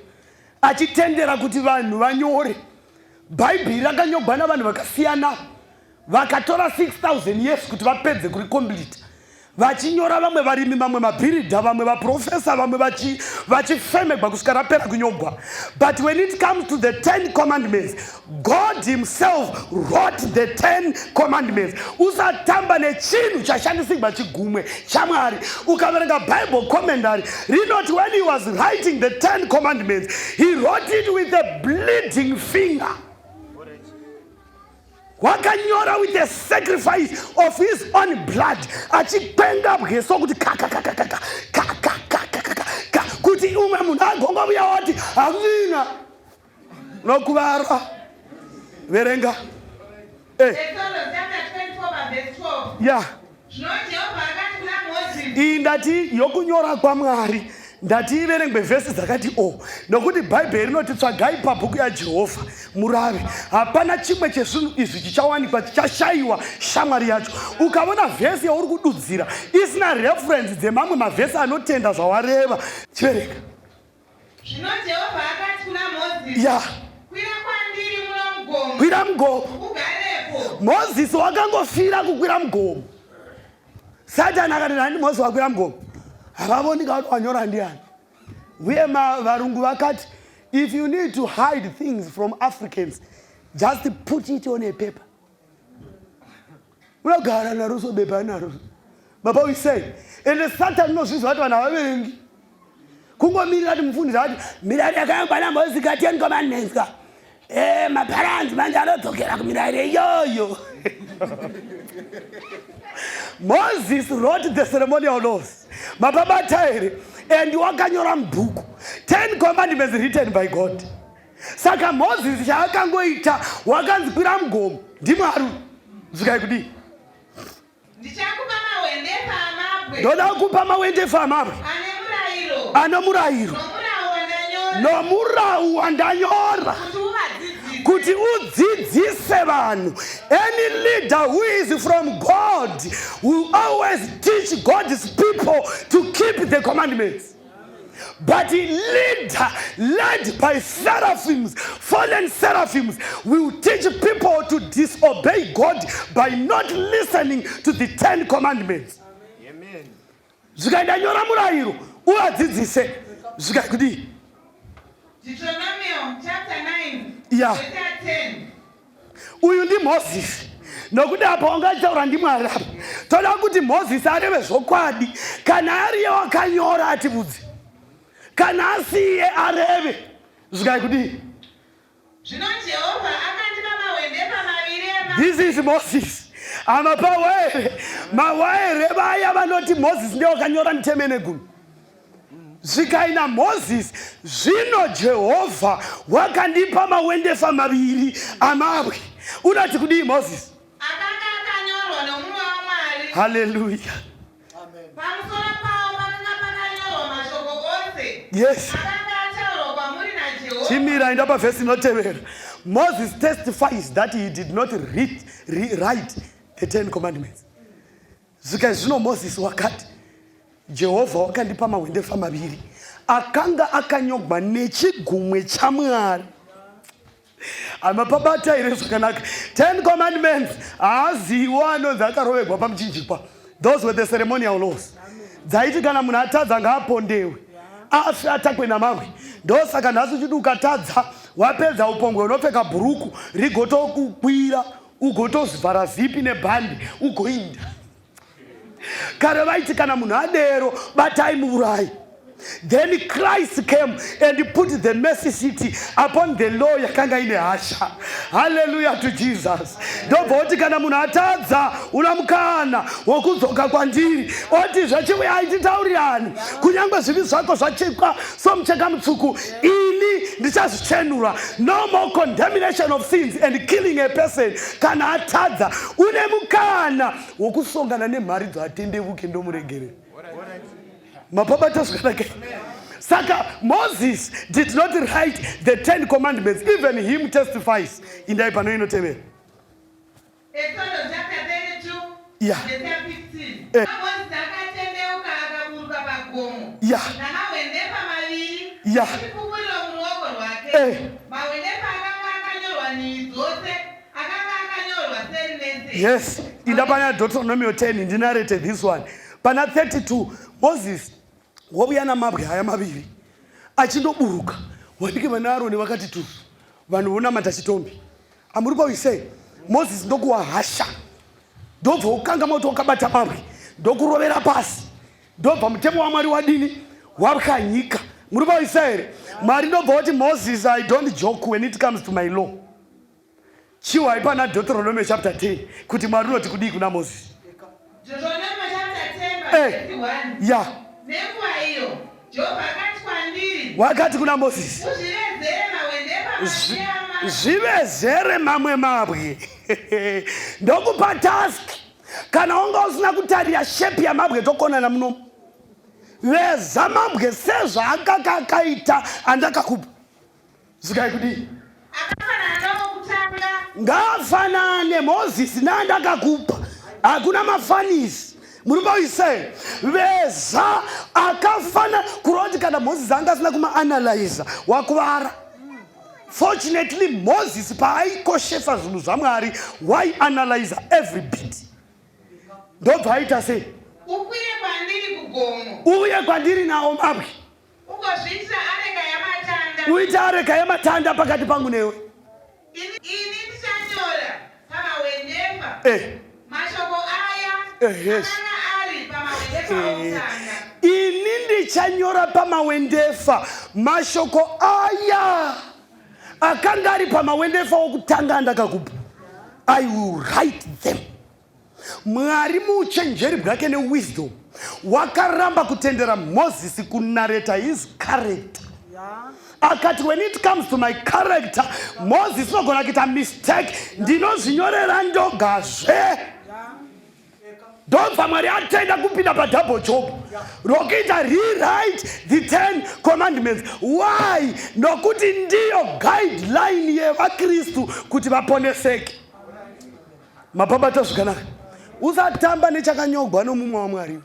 achitendera kuti vanhu vanyore. Bhaibheri rakanyogwa navanhu vakasiyana. Vakatora 6,000 years kuti vapedze kurikomplete. Vachinyora vamwe varimi, vamwe mabhiridha, vamwe vaprofesa, vamwe vachifemegwa kusvika rapera kunyogwa. But when it comes to the 10 commandments, God himself wrote the 10 commandments. Usatamba nechinhu chashandisirwa chigumwe chaMwari. Ukaverenga Bible commentary, read not when he was writing the 10 commandments, he wrote it with a bleeding finger. Wakanyora with the sacrifice of his own blood. Achikwenga bweso kuti kuti umwe munhu agonga buya wati amina nokuvara verenga. Exodus chapter 24 verse 12. Yeah. Jehovha akati kuna Moses. Indati yokunyora kwaMwari. Ndati iverengwe vhesi dzakati nokuti Bhaibheri rinoti tsvagai pabhuku yaJehovha murave. Hapana chimwe chezvinhu izvi chichawanikwa, chichashayiwa shamwari yacho. Ukaona vhesi yauri kududzira isina reference dzemamwe mavhesi anotenda zvawareva, chiverenga. Zvino Jehovha akati kuna Moses. Yeah. Kwira kwandiri muno mugomo. Kwira mugomo. Ugarepo. Moses wakangofira kukwira mugomo. Satani akati nani Moses wakwira mugomo. Havavonika kuti wanyora ndiani. Uye varungu vakati, if you need to hide things from Africans, just put it on a paper. Unogara naruso bepa naruso. Baba we say, and Satan knows this what vanhu havaverengi. Kungomirira kuti mufundisi ati mirayiro yakanyogwa naMozisi ka 10 commandments ka. Maparents manje anodzokera kumirayiro iyoyo. Moses wrote the ceremonial laws. Mababataire. And wakanyora mubhuku. 10 commandments written by God. Saka Moses chaakangoita wakanzwira mugomo ndiMwari. Zvikai kudi. Ndichakupa mawendefa amabwe. Ndoda kukupa mawendefa amabwe. Ane murayiro. Nomurau wandanyora. Kuti udzidzise vanhu. Any leader who is from God will always teach God's people to keep the commandments. But a leader led by seraphims, fallen seraphims, will teach people to disobey God by not listening to the 10 commandments. Amen. Zvikandanyora murayiro uadzidzise zvikakudi. Deuteronomy chapter 9 yeah. verse 10. Uyu ndi Moses. Nokuti apo ungataura ndiMwari apo. Toda kuti Moses areve zvokwadi kana ariye wakanyora atibudze. Kana asiye areve. Zvikai kudi. Zvino Jehovha akandipa mawendefa maviri. This is Moses. Amapawere. Mawaere vaya vanoti Moses ndiye wakanyora mitemo negumi. Zvikaina Moses, zvino Jehovha wakandipa mawendefa maviri amabwe. Unati kudi Moses? Akanga akanyorwa nomunhu waMwari. Hallelujah. Amen. Pamusoro pawo pakanga pakanyorwa mashoko ose. Yes. Akanga ataurwa kwamuri naJehovha. Chimira enda pavhesi inotevera. Moses testifies that he did not write the 10 commandments. Zvika zvino Moses wakati Jehovha wakandipa mawendefa maviri akanga akanyogwa nechigumwe chaMwari. Amapabata ire zvakanaka. 10 commandments aziwo anonzi akarovegwa pamuchinjikwa. Those were the ceremonial laws. Dzaiti kana munhu atadza ngaapondewe afe atakwe namabwe. Ndosaka nhasi uchidi ukatadza wapedza upongwe unopfeka bhuruku rigotokukwira ugotozvara zipi nebhandi ugoinda. Kare vaiti kana munhu adero batai muurayi. Then Christ came and put the mercy seat upon the law yakanga ine hasha. Hallelujah to Jesus. Ndobvoti kana munhu atadza unamukana wokudzoka kwandiri oti zvachiuya aititaurirani kunyangwe zvivi zvako zvachekwa somucheka mutsvuku ini ndichazvichenura. No more condemnation of sins and killing a person. Kana atadza une mukana wokusongana nemhari dzoatendeuke ndomuregerera. Mapabata zvakanaka. Saka Moses did not write the 10 commandments. Even him testifies. Indai pano inotevera. Exodus chapter 32 yeah. verse 15. Moses akatendeuka akaburuka pagomo. Yeah. Namawendefa maviri. Yeah. Achipupurira muruoko rwake. Mawendefa akanga akanyorwa nhii dzose. Akanga akanyorwa seri neseri. Yes. Inda pana Deuteronomy 10 ndinarete this one. Pana 32 Moses wauya namabwe haya maviri achindoburuka. Wadiki vana Aroni vakati tu vanhu vonamata chitombi. Amuri paise Moses ndokuwahasha. Ndobva ukanga moto wakabata mabwe ndokurovera pasi. Ndobva mutemo waMwari wadini wakanyika. Muri paise here Mwari ndobva kuti Moses, I don't joke when it comes to my law. Chiwai pana Deuteronomy chapter 10 kuti Mwari unoti kudii kuna Moses. Deuteronomy chapter 10 verse 1. Yeah. Nenguva iyo Jehovha akati kwandiri. Wakati kuna Moses. Uzvivezere mawendefa maviri amabwe. Zvivezere mamwe mabwe. Ndokupa task. Kana wanga usina kutarira shape yamabwe tokonana muno. Veza mabwe sezvaakanga akaita andakakupa. Zvikai kudii? Akafanana nokutanga. Ngafanane Moses nandakakupa. Hakuna mafanisi. Muri paise veza akafana kuroti kana Moses anga asina kuma-analyza wakuvara. Fortunately Moses paaikoshesa zvinhu zvaMwari waianalyza every bit. Ndobva aita sei? Ukwire kwandiri kugomo. Uye kwandiri nawo mabwe. Ugozviitira areka yamatanda. Uite areka yamatanda pakati pangu newe. Ini ndichanyora pamawendefa. Mashoko aya. Yes. Ini ndichanyora pamawendefa mashoko aya akanga ari pamawendefa okutanga andakakupa. I will write Mwari muuchenjeri bwake newisdom wakaramba kutendera Moses kunareta his character. Akati, when it comes to my character, Moses nogona kuita mistake, ndinozvinyorera ndogazve. Ndobva Mwari atenda kupinda padouble job rokuita rewrite the 10 commandments. Why? Nokuti ndiyo guideline yevaKristu kuti vaponeseke. Mapabata zvakanaka. Usatamba nechakanyogwa nomumwe waMwari.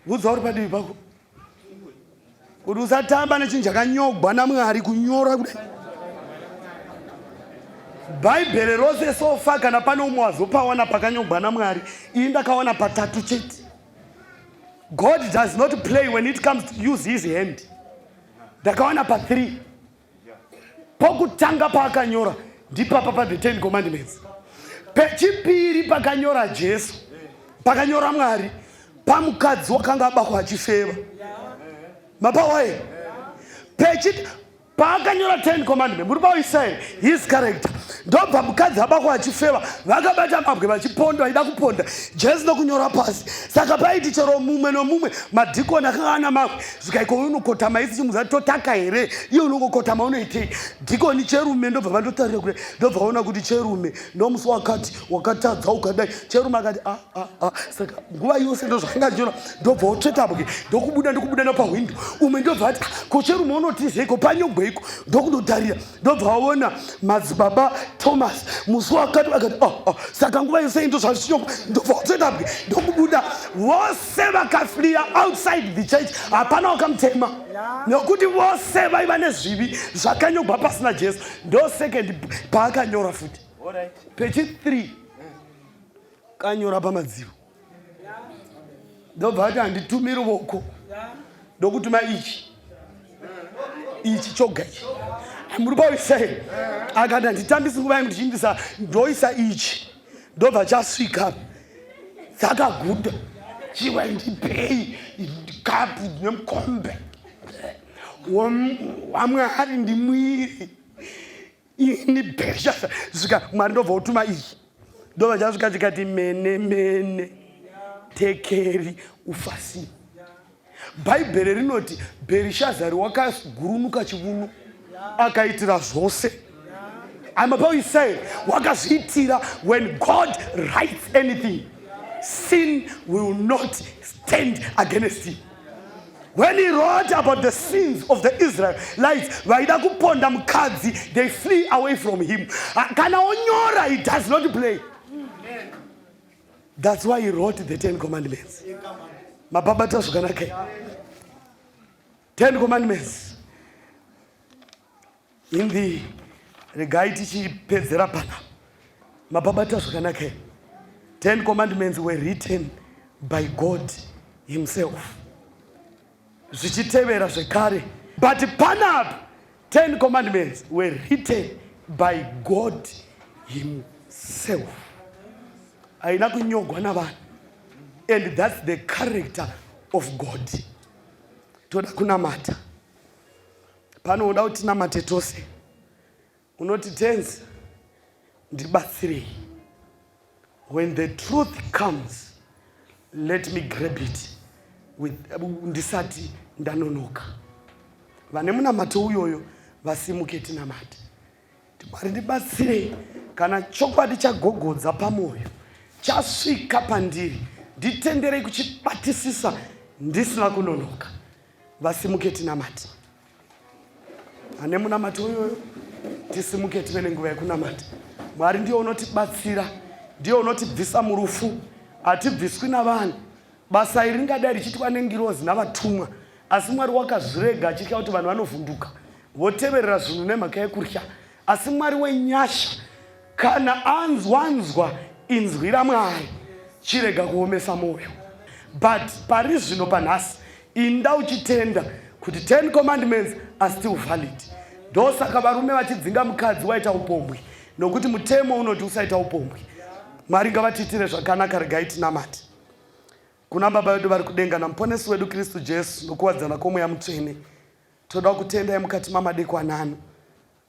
Udza uri padivi pako kuti usatamba nechinhu chakanyogwa naMwari kunyora kudai. Bhaibheri rose sofa kana pane umwe wazopaona pakanyogwa naMwari, ini ndakaona patatu chete. God does not play when it comes to use his hand. Ndakaona pa3. Pokutanga paakanyora ndipapa pa the 10 commandments. Pechipiri pakanyora Jesu, pakanyora Mwari, pamukadzi wakanga abakwa achifeva. Mapawaye. Pechiti paakanyora 10 commandments, muri paisrael his character. Ndobva mukadzi abakwa achifeva, vakabata mabwe vachiponda, vaida kuponda. Jesu ndokunyora pasi. Saka paiti chero mumwe nomumwe madhikoni akanga ana mabwe. Zvikaiko unokotama isi chimuza totaka here, iye unongokotama unoitei. Dhikoni cherume ndobva vandotarira kure, ndobva vaona kuti cherume ndomusi wakatadza ukadai. Cherume akati saka nguva yose ndozvakanganyora, ndobva otsvetabwe ndokubuda napahwindo. Umwe ndobva ati ko cherume unotizeiko panyogweiko, ndokundotarira. Ndobva vaona madzibaba Thomas musi wakati akati saka nguva yose ndozvazvinyogwa, ndobva otsvetabwe ndokubuda. Vose vakaflia outside the church, hapana wakamutema nokuti vose vaiva nezvivi zvakanyogwa pasina Jesu. Ndo second paakanyora futi. Pechi3 kanyora pamadziro. Ndobva ati handitumiri ruoko ndokutuma ichi choga ichi. Muri paisrael akati handitambisi nguva yangu ndichiindisa, ndoisa ichi. Ndobva chasvika dzakaguda chiwa ndipei kapu nemukombe waMwari ndimwiri ini Bherishazha. Svika Mwari ndobva utuma ichi. Ndobva chasvika chikati mene tekeri ufasini. Bhaibheri rinoti Bherishazari wakagurunuka chivuno akaitira zvose. Amapaisrael wakazviitira. When God writes anything, sin will not stand against him. When he wrote about the sins of the Israelites, vaida kuponda mukadzi, they flee away from him. Kana onyora, he does not play. That's why he wrote the 10 commandments. Mababata zvakanaka. 10 commandments. In the regai tichipedzera pana. Mababata zvakanaka. 10 commandments were written by God himself. Zvichitevera zvekare. But panapa 10 commandments were written by God himself. Aina kunyogwa navanhu. And that's the character of God. Toda kunamata. Pano uda kuti namate tose. Unoti tenzi ndibatsirei. When the truth comes, let me grab it with ndisati ndanonoka. Vane munamato uyoyo vasimuke tinamate. Mwari ndibatsirei kana chokwadi chagogodza pamoyo chasvika pandiri, nditenderei kuchibatisisa ndisina kunonoka. Vasimuke tinamate. Ane munamato uyoyo tisimuke tive nenguva yekunamata. Mwari ndiye unotibatsira, ndiye unotibvisa murufu, hatibviswi navanhu. Basa iri ringadai richiitwa nengirozi navatumwa, asi Mwari wakazvirega achitya kuti vanhu vanovhunduka voteverera zvinhu nemhaka yekurya. Asi Mwari wenyasha kana anzwa inzwi raMwari chirega kuomesa moyo. But pari zvino panhasi inda uchitenda kuti 10 commandments are still valid. Ndosaka varume vachidzinga mukadzi waita upombwe, nokuti mutemo unoti usaita upombwe. Mwari ngavatiitire zvakanaka, regai tinamate. Kuna Baba vedu vari kudenga namuponesi wedu Kristu Jesu nokuwadzana kwomweya mutsvene, toda kutendai mukati mamadekwana ano.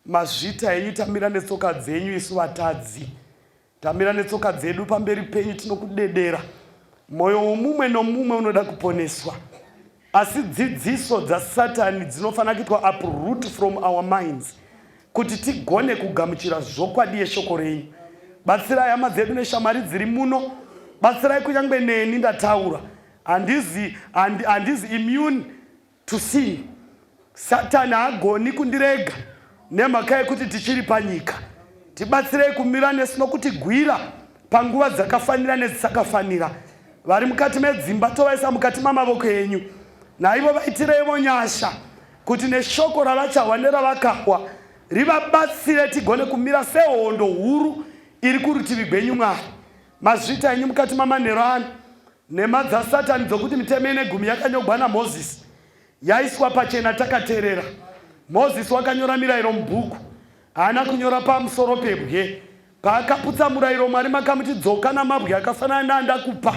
Mazvita enyu tamira netsoka dzenyu isu vatadzi. tamira netsoka dzedu pamberi penyu tinokudedera. Moyo mumwe nomumwe unoda kuponeswa. Asi dzidziso dzaSatani dzinofana kuitwa uproot from our minds. Kuti tigone kugamuchira zvokwadi yeshoko renyu. Batsirai hama dzedu neshamwari dziri muno. Batsirai kunyangwe neni ndataura. Handizi immune to sin. Satani haagoni kundirega nemhaka yekuti tichiri panyika. Tibatsirei kumira nesu nokutigwira panguva dzakafanira nedzisakafanira. Vari mukati medzimba tovaisa mukati mamavoko enyu. Naivo vaitireivo nyasha kuti neshoko ravachahwa neravakawa rivabatsire tigone kumira sehondo huru iri kurutivi gwenyu Mwari. Mazvita enyu mukati mamanheru ano nema dzaSatani dzokuti mitemo ine 10 yakanyogwa naMozisi yaiswa pachena takateerera. Mozisi wakanyora mirayiro mubhuku, haana kunyora pamusoro pebwe. Paakaputsa murayiro Mwari makamuti dzoka namabwe akafanana neandakupa,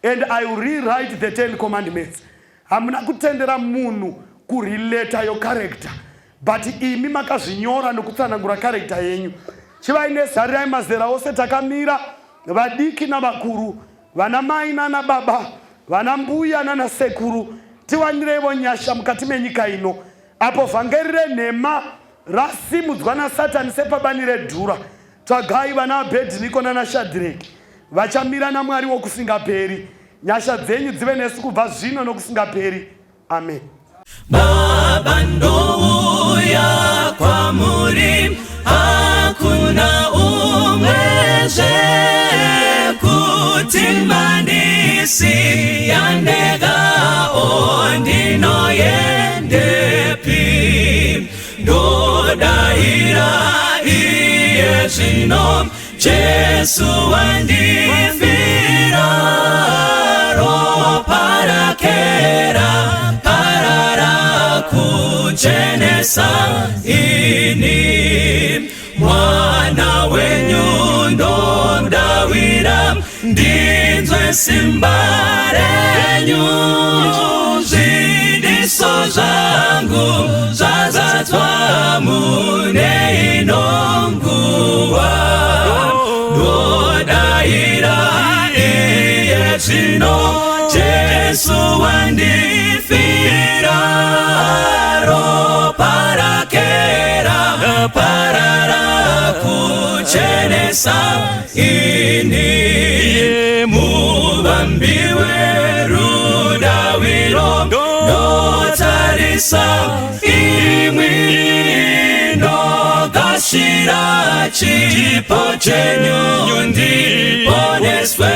and I will rewrite the 10 commandments. Hamuna kutendera munhu kurileta yo character, but imi makazvinyora nokutsanangura character yenyu. Chivaine zarirai mazera ose takamira, vadiki navakuru, vana mai nana baba, vana mbuya nana sekuru, tiwanirevo nyasha mukati menyika ino. Apo vhangeri renhema rasimudzwa naSatani sepabani redhura, tsvagai vana Abhedhiniko nana Shadhireki vachamira naMwari wokusingaperi. Nyasha dzenyu dzive nesu kubva zvino nokusingaperi. Amen. Baba ndouya kwamuri, hakuna umwezve kutimbanisi yandega ondinoyendepi. Ndodahira iye zvino Jesu wandifira, ropa rakera parara kuchenesa ini. Mwana wenyu ndomdawira, ndinzwe simba renyu. Zvidiso zvangu zvazadzwa mune ino nguva. Ndodahira iye zvino Jesu wandifira, ropa rakera parara kuchenesa ini. Muvambiwe rudawiro ndotarisa imwi, ndogashira chipo chenyu ndiponeswe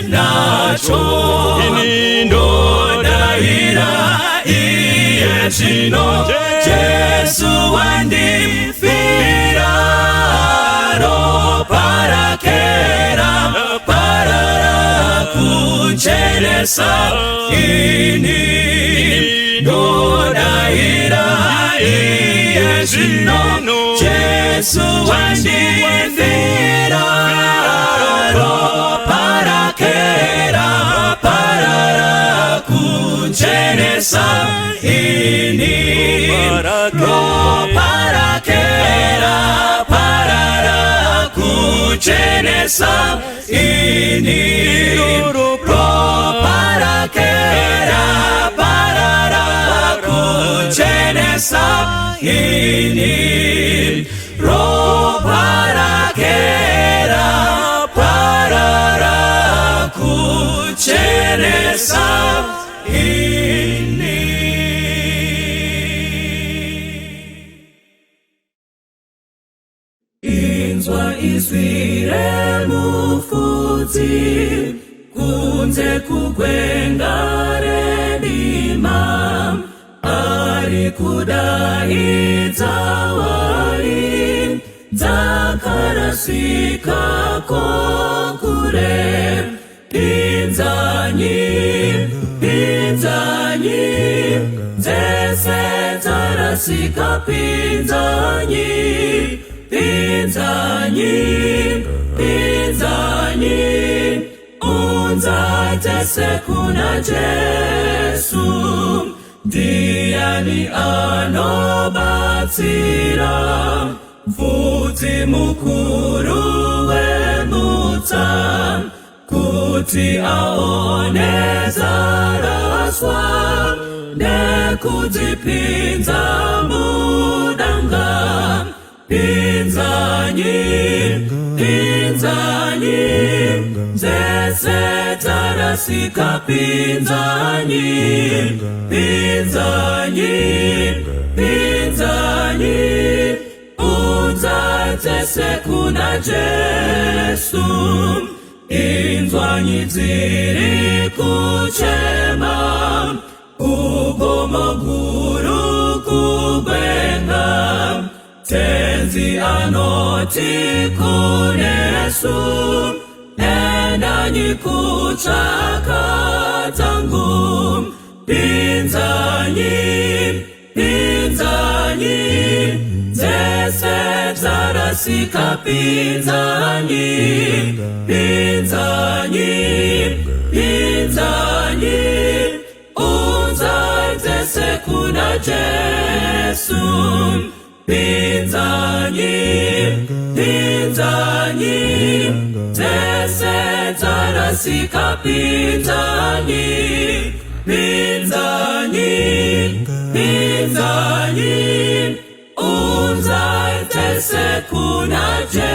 nacho. Ndodahira iye zvino Jesu wandifira, ropa rakera parara kuchenesa ini. Ndodahira iye zvino Jesu wandifira, ropa rakera parara kuchenesa ini. Ropa rakera parara kuchenesa ini. Ropa rakera parara kuchenesa ini. Ropa rakera parara kuchenesa ini. Inzwa izwi remufudzi kunze kugwenga redima, ari kudaidza wari dzakarasika kokure. Pinzanyi, pinzanyi, dzese dzarasika pinzanyi. Pinzanyi, pinzanyi, unza dzese kuna Jesu. Ndiani anobatsira, mfudzi mukuru wemudzimai. mafuta kuti aoneza raswa nekutipinza mudanga pinzanyi zese tarasika pinzanyi unzatese kuna Jesu inzwanyi ziri kuchema ugomoguru kugwenga tenzi anoti kunesu endanyi kuchaka tangu pinzanyi zese zarasika pinzanyi unzatese kuna Jesu pinzanyi zese zarasika pinzanyi unzatese kuna Jesu.